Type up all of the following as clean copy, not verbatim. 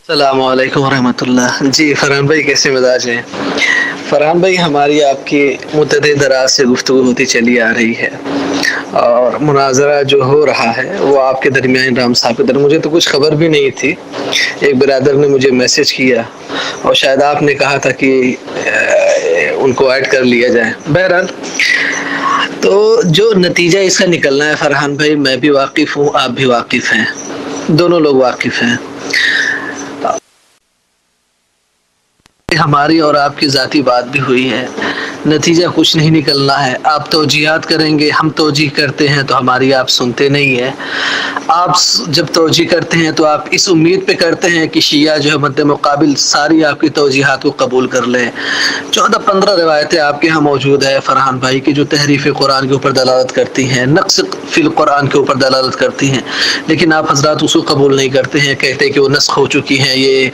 السلام علیکم ورحمۃ اللہ. جی فرحان بھائی کیسے مزاج ہیں؟ فرحان بھائی ہماری آپ کی مدت دراز سے گفتگو ہوتی چلی آ رہی ہے اور مناظرہ جو ہو رہا ہے وہ آپ کے درمیان رام صاحب کے درمیان. مجھے تو کچھ خبر بھی نہیں تھی. ایک برادر نے مجھے میسج کیا اور شاید آپ نے کہا تھا کہ ان کو ایڈ کر لیا جائے. بہرحال تو جو نتیجہ اس کا نکلنا ہے فرحان بھائی، میں بھی واقف ہوں، آپ بھی واقف ہیں، دونوں لوگ واقف ہیں. ہماری اور آپ کی ذاتی بات بھی ہوئی ہے. نتیجہ کچھ نہیں نکلنا ہے. آپ توجیحات کریں گے، ہم توجیح کرتے ہیں تو ہماری آپ سنتے نہیں ہیں. آپ جب توجیح کرتے ہیں تو آپ اس امید پہ کرتے ہیں کہ شیعہ جو ہے مد مقابل ساری آپ کی توجیحات کو قبول کر لیں. 14-15 روایتیں آپ کے ہاں موجود ہے فرحان بھائی کی جو تحریف قرآن کے اوپر دلالت کرتی ہیں، نقص فی القرآن کے اوپر دلالت کرتی ہیں، لیکن آپ حضرات اس کو قبول نہیں کرتے ہیں. کہتے ہیں کہ وہ نسخ ہو چکی ہیں، یہ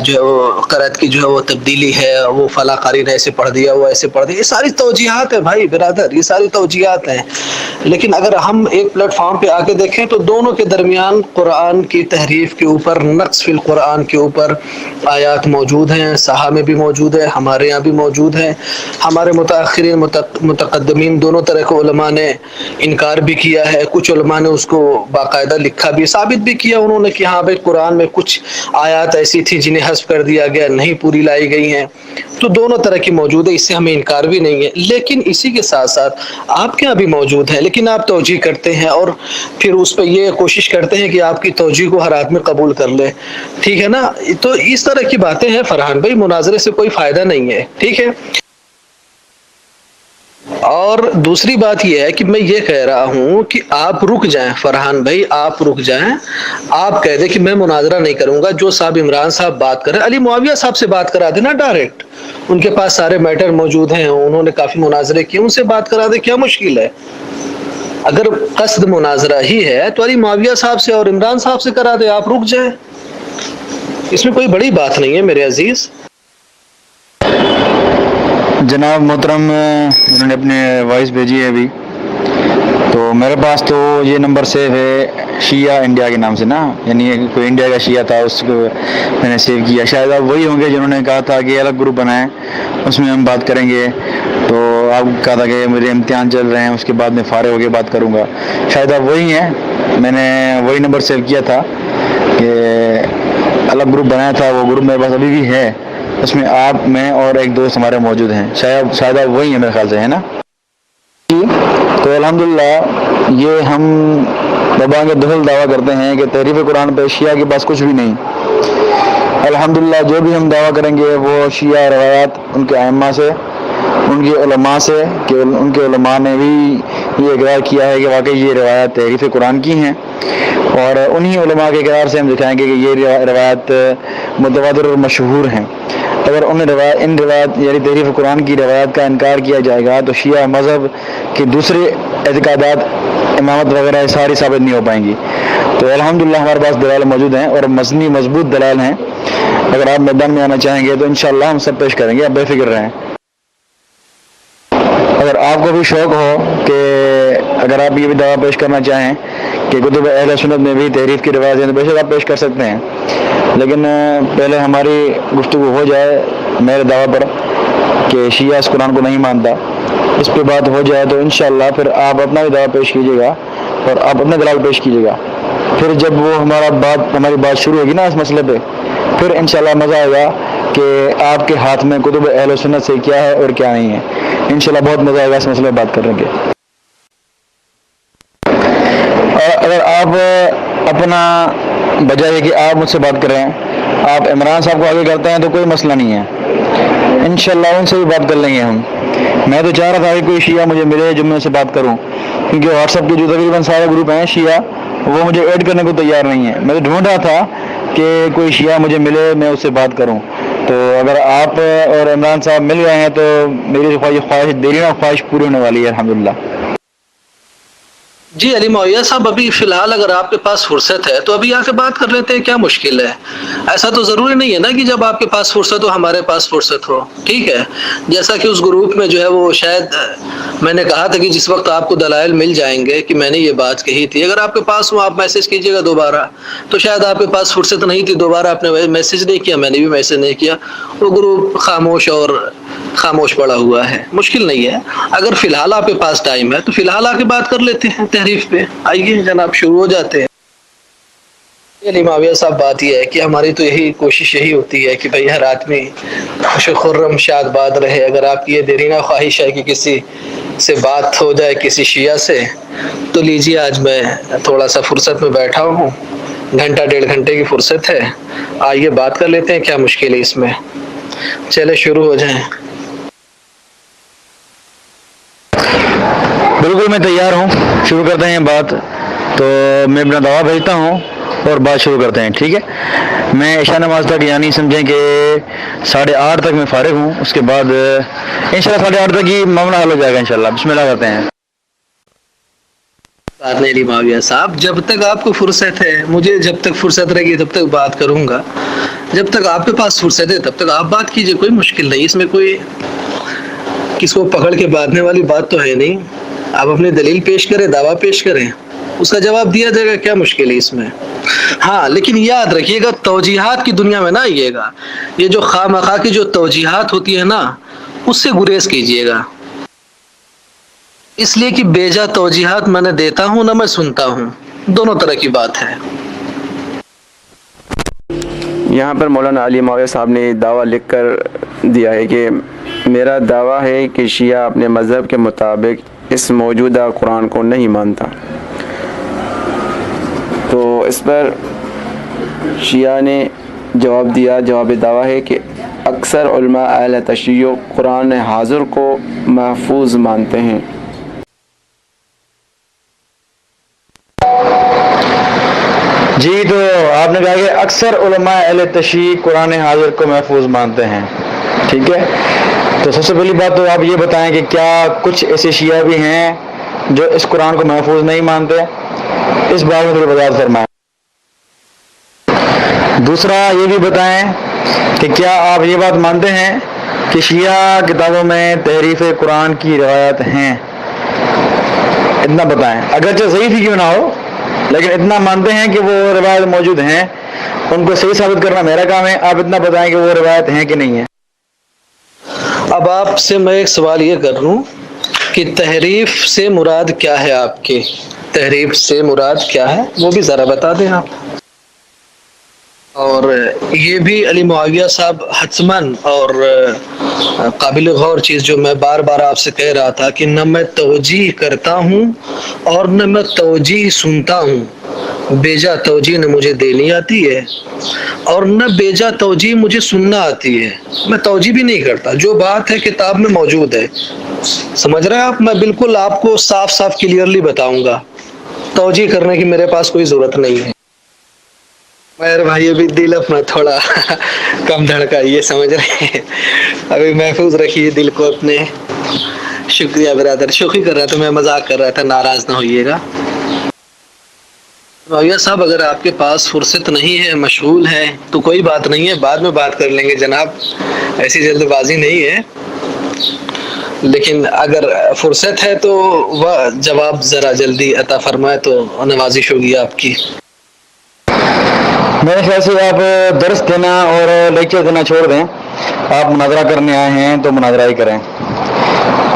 جو ہے وہ قرأت کی جو ہے وہ تبدیلی ہے، وہ فلاں قاری نے ایسے پڑھ دیا، وہ ایسے پڑھ دیا. یہ ساری توجیحات ہیں بھائی برادر، یہ ساری توجیحات ہیں. لیکن اگر ہم ایک پلیٹ فارم پہ آ کے دیکھیں تو دونوں کے درمیان قرآن کی تحریف کے اوپر، نقص فی القرآن کے اوپر آیات موجود ہیں. صحابہ میں بھی موجود ہے، ہمارے یہاں بھی موجود ہیں. ہمارے متأخرین متقدمین دونوں طرح کے علماء نے انکار بھی کیا ہے. کچھ علماء نے اس کو باقاعدہ لکھا بھی، ثابت بھی کیا انہوں نے کہ ہاں بھائی قرآن میں کچھ آیات ایسی تھی جنہیں حذف کر دیا گیا، نہیں پوری لائی گئی ہیں. تو دونوں طرح کی موجود ہے، اس سے ہمیں انکار بھی نہیں ہے. لیکن اسی کے ساتھ ساتھ آپ کے یہاں بھی موجود ہے، لیکن آپ توجیح کرتے ہیں اور پھر اس پہ یہ کوشش کرتے ہیں کہ آپ کی توجیح کو ہر آدمی قبول کر لے. ٹھیک ہے نا؟ تو اس طرح کی باتیں ہیں فرحان بھائی، مناظرے سے کوئی فائدہ نہیں ہے. ٹھیک ہے. اور دوسری بات یہ ہے کہ میں یہ کہہ رہا ہوں کہ آپ رک جائیں فرحان بھائی، آپ رک جائیں. آپ کہہ دیں کہ میں مناظرہ نہیں کروں گا. جو صاحب عمران صاحب بات کر رہے ہیں، علی معاویہ صاحب سے بات کرا دینا ڈائریکٹ. ان کے پاس سارے میٹر موجود ہیں، انہوں نے کافی مناظرے کیے، ان سے بات کرا دے. کیا مشکل ہے؟ اگر قصد مناظرہ ہی ہے تو علی معاویہ صاحب سے اور عمران صاحب سے کرا دے. آپ رک جائیں، اس میں کوئی بڑی بات نہیں ہے میرے عزیز. جناب محترم، انہوں نے اپنے وائس بھیجی ہے ابھی، تو میرے پاس تو یہ نمبر سیو ہے شیعہ انڈیا کے نام سے نا، یعنی کوئی انڈیا کا شیعہ تھا، اس کو میں نے سیو کیا. شاید آپ وہی ہوں گے جنہوں نے کہا تھا کہ الگ گروپ بنائیں، اس میں ہم بات کریں گے. تو آپ کہا تھا کہ میرے امتحان چل رہے ہیں، اس کے بعد میں فارغ ہو کے بات کروں گا. شاید آپ وہی ہیں. میں نے وہی نمبر سیو کیا تھا کہ الگ گروپ بنایا تھا. وہ گروپ میرے پاس ابھی بھی ہے، اس میں آپ، میں اور ایک دوست ہمارے موجود ہیں. شاید آپ وہی ہیں میرے خیال سے، ہے نا؟ تو الحمدللہ یہ ہم بابا کے دخل دعویٰ کرتے ہیں کہ تحریف قرآن پہ شیعہ کے پاس کچھ بھی نہیں. الحمدللہ جو بھی ہم دعویٰ کریں گے وہ شیعہ روایات ان کے ائمہ سے، ان کے علماء سے، کہ ان کے علماء نے بھی یہ اقرار کیا ہے کہ واقعی یہ روایات تحریف قرآن کی ہیں. اور انہی علماء کے اقرار سے ہم دکھائیں گے کہ یہ روایات متواتر اور مشہور ہیں. اگر ان روایات یعنی تحریف قرآن کی روایات کا انکار کیا جائے گا تو شیعہ مذہب کے دوسرے اعتقادات، امامت وغیرہ ساری ثابت نہیں ہو پائیں گی. تو الحمدللہ ہمارے پاس دلائل موجود ہیں اور متنی مضبوط دلائل ہیں. اگر آپ میدان میں آنا چاہیں گے تو انشاءاللہ ہم سب پیش کریں گے، آپ بے فکر رہیں. اگر آپ کو بھی شوق ہو کہ اگر آپ یہ بھی دعویٰ پیش کرنا چاہیں کہ کتب اہل سنت میں بھی تحریف کی روایت ہے تو بے شک آپ پیش کر سکتے ہیں. لیکن پہلے ہماری گفتگو ہو جائے میرے دعویٰ پر کہ شیعہ اس قرآن کو نہیں مانتا، اس پہ بات ہو جائے تو انشاءاللہ پھر آپ اپنا بھی دعویٰ پیش کیجیے گا اور آپ اپنے دلائل پیش کیجیے گا. پھر جب وہ ہماری بات شروع ہوگی نا اس مسئلے پہ، پھر انشاءاللہ مزہ آئے گا کہ آپ کے ہاتھ میں کتب اہل سنت سے کیا ہے اور کیا نہیں ہے. انشاءاللہ بہت مزہ آئے گا اس مسئلے پہ بات کرنے کے. اور اگر آپ اپنا بجائے کہ آپ مجھ سے بات کریں، آپ عمران صاحب کو آگے کرتے ہیں تو کوئی مسئلہ نہیں ہے، انشاءاللہ ان سے بھی بات کر لیں گے ہم. میں تو چاہ رہا تھا کہ کوئی شیعہ مجھے ملے جو میں ان سے بات کروں، کیونکہ واٹس ایپ کے جو تقریباً سارے گروپ ہیں شیعہ وہ مجھے ایڈ کرنے کو تیار نہیں ہیں. میں تو ڈھونڈ رہا تھا کہ کوئی شیعہ مجھے ملے، میں اس سے بات کروں. تو اگر آپ اور عمران صاحب مل گئے ہیں تو میری خواہش دیرینہ خواہش پوری ہونے والی ہے الحمدللہ. جی علی معاویہ صاحب، ابھی فی الحال اگر آپ کے پاس فرصت ہے تو ابھی آ کے بات کر لیتے ہیں، کیا مشکل ہے؟ ایسا تو ضروری نہیں ہے نا کہ جب آپ کے پاس فرصت ہو ہمارے پاس فرصت ہو، ٹھیک ہے؟ جیسا کہ اس گروپ میں جو ہے وہ شاید میں نے کہا تھا کہ جس وقت آپ کو دلائل مل جائیں گے کہ میں نے یہ بات کہی تھی، اگر آپ کے پاس ہو آپ میسج کیجیے گا دوبارہ، تو شاید آپ کے پاس فرصت نہیں تھی، دوبارہ آپ نے میسج نہیں کیا، میں نے بھی میسج نہیں کیا، وہ گروپ خاموش پڑا ہوا ہے، مشکل نہیں ہے۔ اگر فی الحال آپ کے پاس ٹائم ہے تو فی الحال آ کے بات کر لیتے ہیں تحریف پہ، آئیے جناب شروع ہو جاتے ہیں۔ علی معاویہ صاحب، بات یہ ہے کہ ہماری تو یہی کوشش یہی ہوتی ہے کہ بھئی ہر آدمی خوش و خرم شاد باد رہے۔ اگر آپ کی یہ دیرینہ خواہش ہے کہ کسی سے بات ہو جائے، کسی شیعہ سے، تو لیجیے آج میں تھوڑا سا فرصت میں بیٹھا ہوں، گھنٹہ ڈیڑھ گھنٹے کی فرصت ہے، آئیے بات کر لیتے ہیں، کیا مشکل ہے اس میں؟ چلے شروع ہو جائیں۔ بالکل میں تیار ہوں، شروع کرتے ہیں بات۔ تو میں اپنا دعویٰ بھیجتا ہوں اور بات شروع کرتے ہیں، ٹھیک ہے؟ میں عشاء نماز تک، یعنی سمجھیں کہ 8:30 تک میں فارغ ہوں، اس کے بعد انشاءاللہ 8:30 تک ہی معاملہ حل ہو جائے گا انشاءاللہ۔ بسم اللہ کرتے ہیں۔ بات نہیں علی معاویہ صاحب، جب تک آپ کو فرصت ہے، مجھے جب تک فرصت رہے گی تب تک بات کروں گا، جب تک آپ کے پاس فرصت ہے تب تک آپ بات کیجئے، کوئی مشکل نہیں، اس میں کوئی کس کو پکڑ کے باندھنے والی بات تو ہے نہیں۔ آپ اپنی دلیل پیش کریں، دعویٰ پیش کریں، اس کا جواب دیا جائے گا، کیا مشکل ہے اس میں؟ ہاں لیکن یاد رکھیے گا، توجیحات کی دنیا میں نہ آئیے گا، یہ جو خواہ مخواہ کی جو توجیحات ہوتی ہے نا، اس سے گریز کیجیے گا، اس لیے کہ بیجا توجیحات میں نہ دیتا ہوں نہ میں سنتا ہوں، دونوں طرح کی بات ہے۔ یہاں پر مولانا علی معاویہ صاحب نے دعویٰ لکھ کر دیا ہے کہ میرا دعویٰ ہے کہ شیعہ اپنے مذہب کے مطابق اس موجودہ قرآن کو نہیں مانتا۔ تو اس پر شیعہ نے جواب دیا، جواب دعویٰ ہے کہ اکثر علماء اہل تشیع قرآن حاضر کو محفوظ مانتے ہیں۔ جی، تو آپ نے کہا کہ اکثر علماء اہل تشیع قرآن حاضر کو محفوظ مانتے ہیں، ٹھیک ہے؟ تو سب سے پہلی بات تو آپ یہ بتائیں کہ کیا کچھ ایسے شیعہ بھی ہیں جو اس قرآن کو محفوظ نہیں مانتے؟ اس بارے میں تھوڑی وضاحت فرمائیں۔ دوسرا یہ بھی بتائیں کہ کیا آپ یہ بات مانتے ہیں کہ شیعہ کتابوں میں تحریف قرآن کی روایت ہیں؟ اتنا بتائیں، اگرچہ صحیح تھی کیوں نہ ہو، لیکن اتنا مانتے ہیں کہ وہ روایت موجود ہیں، ان کو صحیح ثابت کرنا میرا کام ہے، آپ اتنا بتائیں کہ وہ روایت ہیں کہ نہیں ہیں۔ اب آپ سے میں ایک سوال یہ کر لوں کہ تحریف سے مراد کیا ہے؟ آپ کی تحریف سے مراد کیا ہے وہ بھی ذرا بتا دیں آپ۔ اور یہ بھی علی معاویہ صاحب حتماً اور قابل غور چیز جو میں بار بار آپ سے کہہ رہا تھا کہ نہ میں توجیہ کرتا ہوں اور نہ میں توجیہ سنتا ہوں، بیجا توجیہ نہ مجھے دینی آتی ہے اور نہ بیجا توجیہ مجھے سننا آتی ہے، میں توجیہ بھی نہیں کرتا، جو بات ہے کتاب میں موجود ہے، سمجھ رہے ہیں آپ؟ میں بالکل آپ کو صاف صاف کلیئرلی بتاؤں گا، توجیہ کرنے کی میرے پاس کوئی ضرورت نہیں ہے۔ میر بھائی ابھی دل اپنا تھوڑا کم دھڑکائیے، سمجھ رہے ہیں، ابھی محفوظ رکھیے دل کو اپنے۔ شکریہ برادر، شوخی کر رہا تھا، میں مذاق کر رہا تھا، ناراض نہ ہوئیے گا۔ معاویہ صاحب اگر آپ کے پاس فرصت نہیں ہے، مشغول ہے، تو کوئی بات نہیں ہے، بعد میں بات کر لیں گے جناب، ایسی جلد بازی نہیں ہے، لیکن اگر فرصت ہے تو وہ جواب ذرا جلدی عطا فرمائے تو نوازش ہوگی آپ کی۔ میرے خیال سے آپ درس دینا اور لیکچر دینا چھوڑ دیں، آپ مناظرہ کرنے آئے ہیں تو مناظرہ ہی کریں۔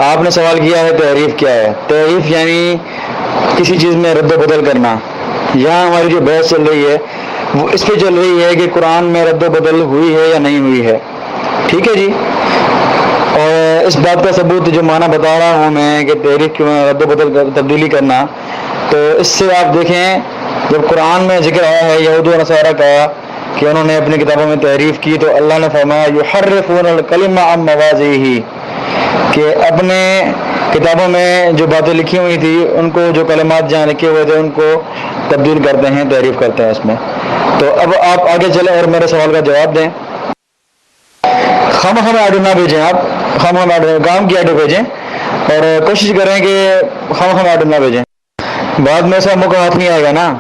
آپ نے سوال کیا ہے تحریف کیا ہے؟ تحریف یعنی کسی چیز میں رد و بدل کرنا۔ یہاں ہماری جو بحث چل رہی ہے وہ اس پہ چل رہی ہے کہ قرآن میں رد و بدل ہوئی ہے یا نہیں ہوئی ہے، ٹھیک ہے جی؟ اور اس بات کا ثبوت جو معنی بتا رہا ہوں میں کہ تحریف کیوں رد و بدل تبدیلی کرنا، تو اس سے آپ دیکھیں جب قرآن میں ذکر آیا ہے یہود و نصارہ کا کہ انہوں نے اپنی کتابوں میں تحریف کی، تو اللہ نے فرمایا یحرفون الکلم عن مواضعہ، کہ اپنے کتابوں میں جو باتیں لکھی ہوئی تھی ان کو، جو کلمات جہاں لکھے ہوئے تھے ان کو تبدیل کرتے ہیں، تحریف کرتے ہیں اس میں۔ تو اب آپ آگے چلیں اور میرے سوال کا جواب دیں۔ خواہ آڈو نہ بھیجیں، آپ خواہ آڈو کام کی آڈو بھیجیں اور کوشش کریں کہ خواہ آڈو نہ بھیجیں۔ بعد میں ایسا موقع ہاتھ نہیں آئے گا نا،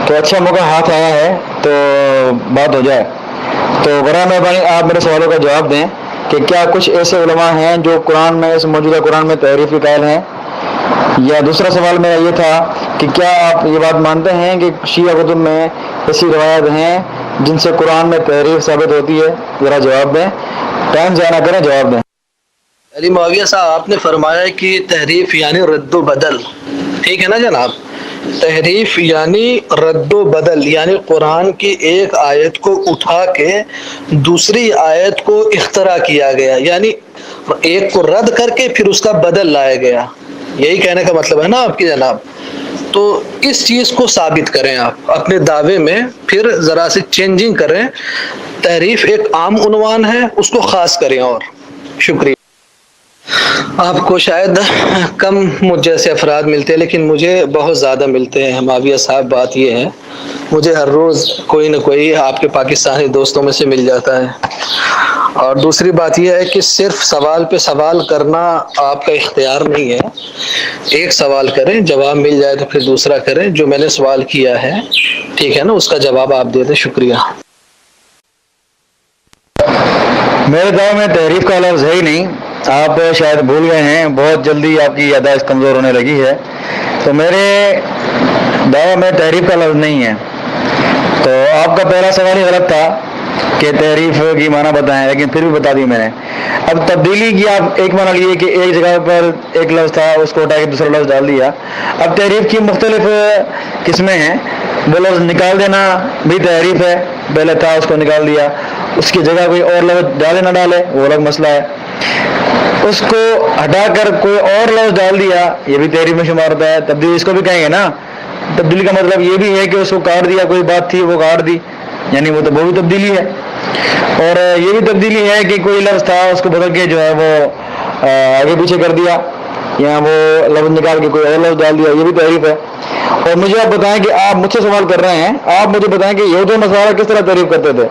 تو اچھا موقع ہاتھ آیا ہے تو بات ہو جائے. تو برائے مہربانی آپ میرے سوالوں کا جواب دیں کہ کیا کچھ ایسے علماء ہیں جو قرآن میں، اس موجودہ قرآن میں تحریف کے قائل ہیں؟ یا دوسرا سوال میرا یہ تھا کہ کیا آپ یہ بات مانتے ہیں کہ شیعہ کتب میں ایسی روایات ہیں جن سے قرآن میں تحریف ثابت ہوتی ہے؟ ذرا جواب دیں، ٹائم ضائع نہ کریں، جواب دیں. علی معاویہ صاحب، آپ نے فرمایا کہ تحریف یعنی رد و بدل، ٹھیک ہے نا جناب؟ تحریف یعنی رد و بدل، یعنی قرآن کی ایک آیت کو اٹھا کے دوسری آیت کو اختراع کیا گیا، یعنی ایک کو رد کر کے پھر اس کا بدل لایا گیا. یہی کہنے کا مطلب ہے نا آپ کی جناب؟ تو اس چیز کو ثابت کریں آپ اپنے دعوے میں، پھر ذرا سے چینجنگ کریں. تحریف ایک عام عنوان ہے، اس کو خاص کریں. اور شکریہ. آپ کو شاید کم مجھ جیسے افراد ملتے ہیں، لیکن مجھے بہت زیادہ ملتے ہیں معاویہ صاحب. بات یہ ہے مجھے ہر روز کوئی نہ کوئی آپ کے پاکستانی دوستوں میں سے مل جاتا ہے. اور دوسری بات یہ ہے کہ صرف سوال پہ سوال کرنا آپ کا اختیار نہیں ہے. ایک سوال کریں، جواب مل جائے تو پھر دوسرا کریں. جو میں نے سوال کیا ہے ٹھیک ہے نا، اس کا جواب آپ دے دیں. شکریہ. میرے دعوے میں تحریف کا لفظ ہے ہی نہیں، آپ شاید بھول گئے ہیں، بہت جلدی آپ کی یادداشت کمزور ہونے لگی ہے. تو میرے دعوے میں تحریف کا لفظ نہیں ہے. تو آپ کا پہلا سوال ہی غلط تھا کہ تحریف کی معنی بتائیں، لیکن پھر بھی بتا دی میں نے. اب تبدیلی کی آپ ایک معنی لیے کہ ایک جگہ پر ایک لفظ تھا، اس کو ہٹا کے دوسرا لفظ ڈال دیا. اب تحریف کی مختلف قسمیں ہیں. وہ لفظ نکال دینا بھی تحریف ہے، پہلے تھا اس کو نکال دیا، اس کی جگہ کوئی اور لفظ ڈالے نہ ڈالے وہ الگ مسئلہ ہے. اس کو ہٹا کر کوئی اور لفظ ڈال دیا یہ بھی تحریف میں شمار ہوتا ہے. تبدیلی اس کو بھی کہیں گے نا. تبدیلی کا مطلب یہ بھی ہے کہ اس کو کاٹ دیا، کوئی بات تھی وہ کاٹ دی، یعنی وہ تو وہ بھی تبدیلی ہے. اور یہ بھی تبدیلی ہے کہ کوئی لفظ تھا اس کو بدل کے جو ہے وہ آگے پیچھے کر دیا، یا وہ لفظ نکال کے کوئی اور لفظ ڈال دیا، یہ بھی تحریف ہے. اور مجھے آپ بتائیں کہ آپ مجھ سے سوال کر رہے ہیں، آپ مجھے بتائیں کہ یہود و نصارہ کس طرح تحریف کرتے تھے؟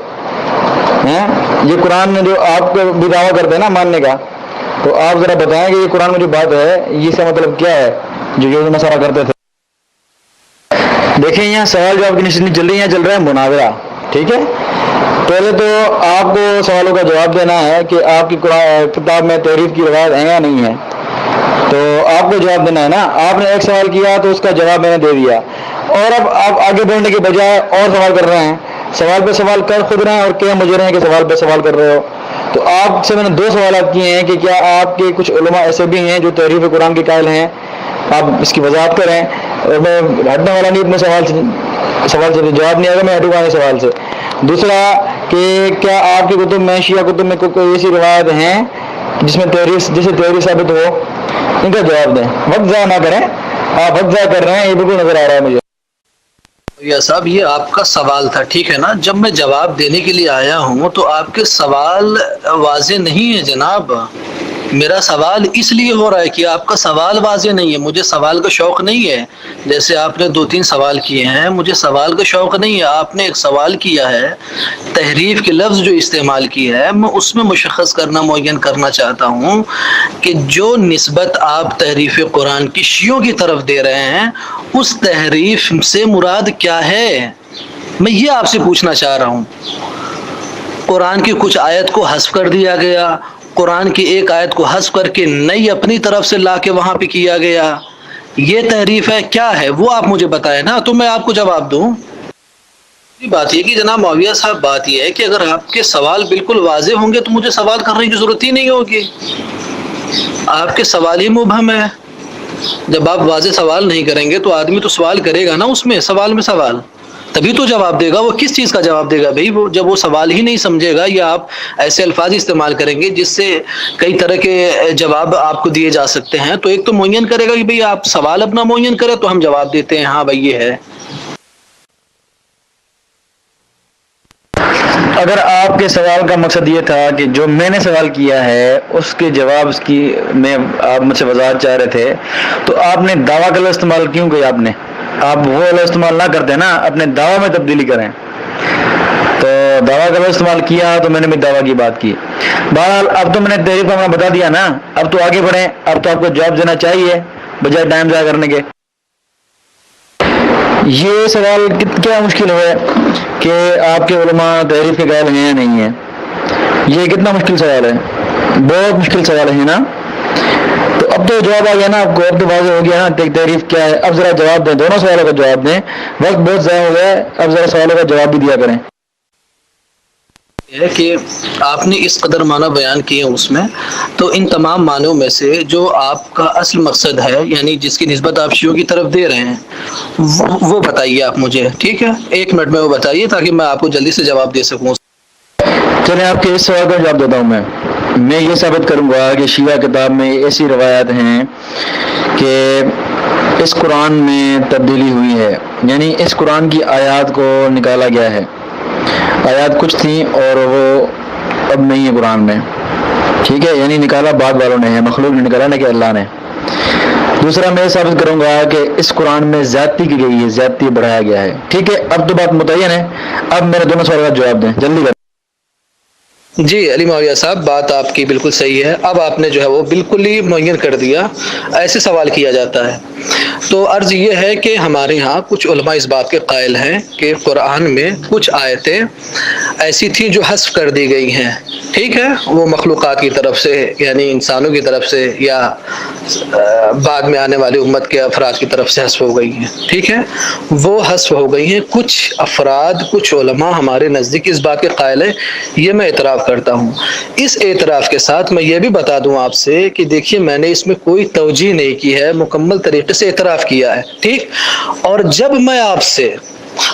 یہ قرآن میں جو آپ کو بھی دعویٰ کرتے ہیں نا ماننے کا، تو آپ ذرا بتائیں کہ یہ قرآن میں جو بات ہے یہ اس کا مطلب کیا ہے جو یہود و نصارہ کرتے تھے. دیکھیں یہاں سوال جو آپ کی نشست چل رہی ہے، چل رہا ہے مناظرہ. ٹھیک ہے، پہلے تو آپ کو سوالوں کا جواب دینا ہے کہ آپ کی کتاب میں تحریف کی روایت ہے یا نہیں ہے. تو آپ کو جواب دینا ہے نا. آپ نے ایک سوال کیا تو اس کا جواب میں نے دے دیا، اور اب آپ آگے بڑھنے کے بجائے اور سوال کر رہے ہیں. سوال پہ سوال کر خود رہے ہیں اور کہہ مجھے رہے ہیں کہ سوال پہ سوال کر رہے ہو. تو آپ سے میں نے دو سوالات کیے ہیں کہ کیا آپ کے کچھ علماء ایسے بھی ہیں جو تحریف قرآن کے قائل ہیں؟ آپ اس کی وضاحت کریں. اور میں ہٹنے والا نہیں، اپنے سوال سے جواب نہیں آئے گا، میں ہٹوں گا نہیں سوال سے. دوسرا کہ کیا آپ کی کتب میں، شیعہ کتب میں کوئی ایسی روایت ہیں جس میں تحریف ثابت ہو؟ ان کا جواب دیں، وقت ضائع نہ کریں. آپ وقت ضائع کر رہے ہیں، یہ بالکل نظر آ رہا ہے مجھے. یا صاحب یہ آپ کا سوال تھا، ٹھیک ہے نا؟ جب میں جواب دینے کے لیے آیا ہوں تو آپ کے سوال واضح نہیں ہے جناب. میرا سوال اس لیے ہو رہا ہے کہ آپ کا سوال واضح نہیں ہے. مجھے سوال کا شوق نہیں ہے. جیسے آپ نے 2-3 سوال کیے ہیں، مجھے سوال کا شوق نہیں ہے. آپ نے ایک سوال کیا ہے، تحریف کے لفظ جو استعمال کیا ہے، میں اس میں مشخص کرنا، معین کرنا چاہتا ہوں کہ جو نسبت آپ تحریف قرآن کی شیعوں کی طرف دے رہے ہیں، اس تحریف سے مراد کیا ہے. میں یہ آپ سے پوچھنا چاہ رہا ہوں. قرآن کی کچھ آیت کو حذف کر دیا گیا، قرآن کی ایک آیت کو حذف کر کے نئی اپنی طرف سے لا کے وہاں پہ کیا گیا، یہ تحریف ہے کیا ہے وہ آپ مجھے بتائیں نا، تو میں آپ کو جواب دوں. بات یہ کہ جناب معاویہ صاحب، بات یہ ہے کہ اگر آپ کے سوال بالکل واضح ہوں گے تو مجھے سوال کرنے کی ضرورت ہی نہیں ہوگی. آپ کے سوال ہی مبہم ہے. جب آپ واضح سوال نہیں کریں گے تو آدمی تو سوال کرے گا نا، اس میں سوال میں سوال تبھی تو جواب دے گا. وہ کس چیز کا جواب دے گا بھائی؟ وہ جب وہ سوال ہی نہیں سمجھے گا، یا آپ ایسے الفاظ استعمال کریں گے جس سے کئی طرح کے جواب آپ کو دیے جا سکتے ہیں. تو ایک تو معین کرے گا کہ بھائی آپ سوال اپنا معین کریں تو ہم جواب دیتے ہیں ہاں بھائی یہ ہے. اگر آپ کے سوال کا مقصد یہ تھا کہ جو میں نے سوال کیا ہے اس کے جواب میں آپ مجھ سے وضاحت چاہ رہے تھے، تو آپ نے دعویٰ کا لفظ استعمال کیوں کیا؟ آپ وہ لفظ استعمال نہ کرتے نا، اپنے دعویٰ میں تبدیلی کریں. تو دعویٰ کا لفظ استعمال کیا تو میں نے بھی دعویٰ کی بات کی. بہرحال اب تو میں نے تحریف کا بتا دیا نا، اب تو آگے بڑھیں. اب تو آپ کو جواب دینا چاہیے بجائے ٹائم ضائع کرنے کے. یہ سوال کیا مشکل ہے کہ آپ کے علماء تحریف کے قائل ہیں یا نہیں ہیں؟ یہ کتنا مشکل سوال ہے، بہت مشکل سوال ہے نا. تو اب تو جواب آ گیا نا آپ کو، اب تو واضح ہو گیا نا تحریف کیا ہے. اب ذرا جواب دیں، دونوں سوالوں کا جواب دیں، وقت بہت ضائع ہو گیا ہے، اب ذرا سوالوں کا جواب بھی دیا کریں. ہے کہ آپ نے اس قدر معنی بیان کیے ہیں اس میں، تو ان تمام معنیوں میں سے جو آپ کا اصل مقصد ہے، یعنی جس کی نسبت آپ شیعوں کی طرف دے رہے ہیں، وہ بتائیے آپ مجھے. ٹھیک ہے، 1 منٹ میں وہ بتائیے تاکہ میں آپ کو جلدی سے جواب دے سکوں. چلیں آپ کے اس سوال کا جواب دیتا ہوں. میں یہ ثابت کروں گا کہ شیعہ کتاب میں ایسی روایات ہیں کہ اس قرآن میں تبدیلی ہوئی ہے، یعنی اس قرآن کی آیات کو نکالا گیا ہے. آیات کچھ تھیں اور وہ اب نہیں ہے قرآن میں. ٹھیک ہے، یعنی نکالا بعد والوں نے ہے، مخلوق نے نکالا، نہ کہ اللہ نے. دوسرا میں ثابت کروں گا کہ اس قرآن میں زیادتی کی گئی ہے، زیادتی بڑھایا گیا ہے. ٹھیک ہے، اب تو بات متعین ہے. اب میرے دونوں سوالات کا جواب دیں جلدی کر. جی علی معاویہ صاحب، بات آپ کی بالکل صحیح ہے. اب آپ نے جو ہے وہ بالکل ہی معین کر دیا. ایسے سوال کیا جاتا ہے تو عرض یہ ہے کہ ہمارے ہاں کچھ علماء اس بات کے قائل ہیں کہ قرآن میں کچھ آیتیں ایسی تھیں جو حذف کر دی گئی ہیں. ٹھیک ہے، وہ مخلوقات کی طرف سے، یعنی انسانوں کی طرف سے یا بعد میں آنے والی امت کے افراد کی طرف سے حذف ہو گئی ہیں. ٹھیک ہے، وہ حذف ہو گئی ہیں. کچھ افراد، کچھ علماء ہمارے نزدیک اس بات کے قائل ہیں. یہ میں اعتراف کرتا ہوں. اس اعتراف کے ساتھ میں یہ بھی بتا دوں آپ سے کہ دیکھیے، میں نے اس میں کوئی توجیہ نہیں کی ہے، مکمل طریقے سے اعتراف کیا ہے. ٹھیک، اور جب میں آپ سے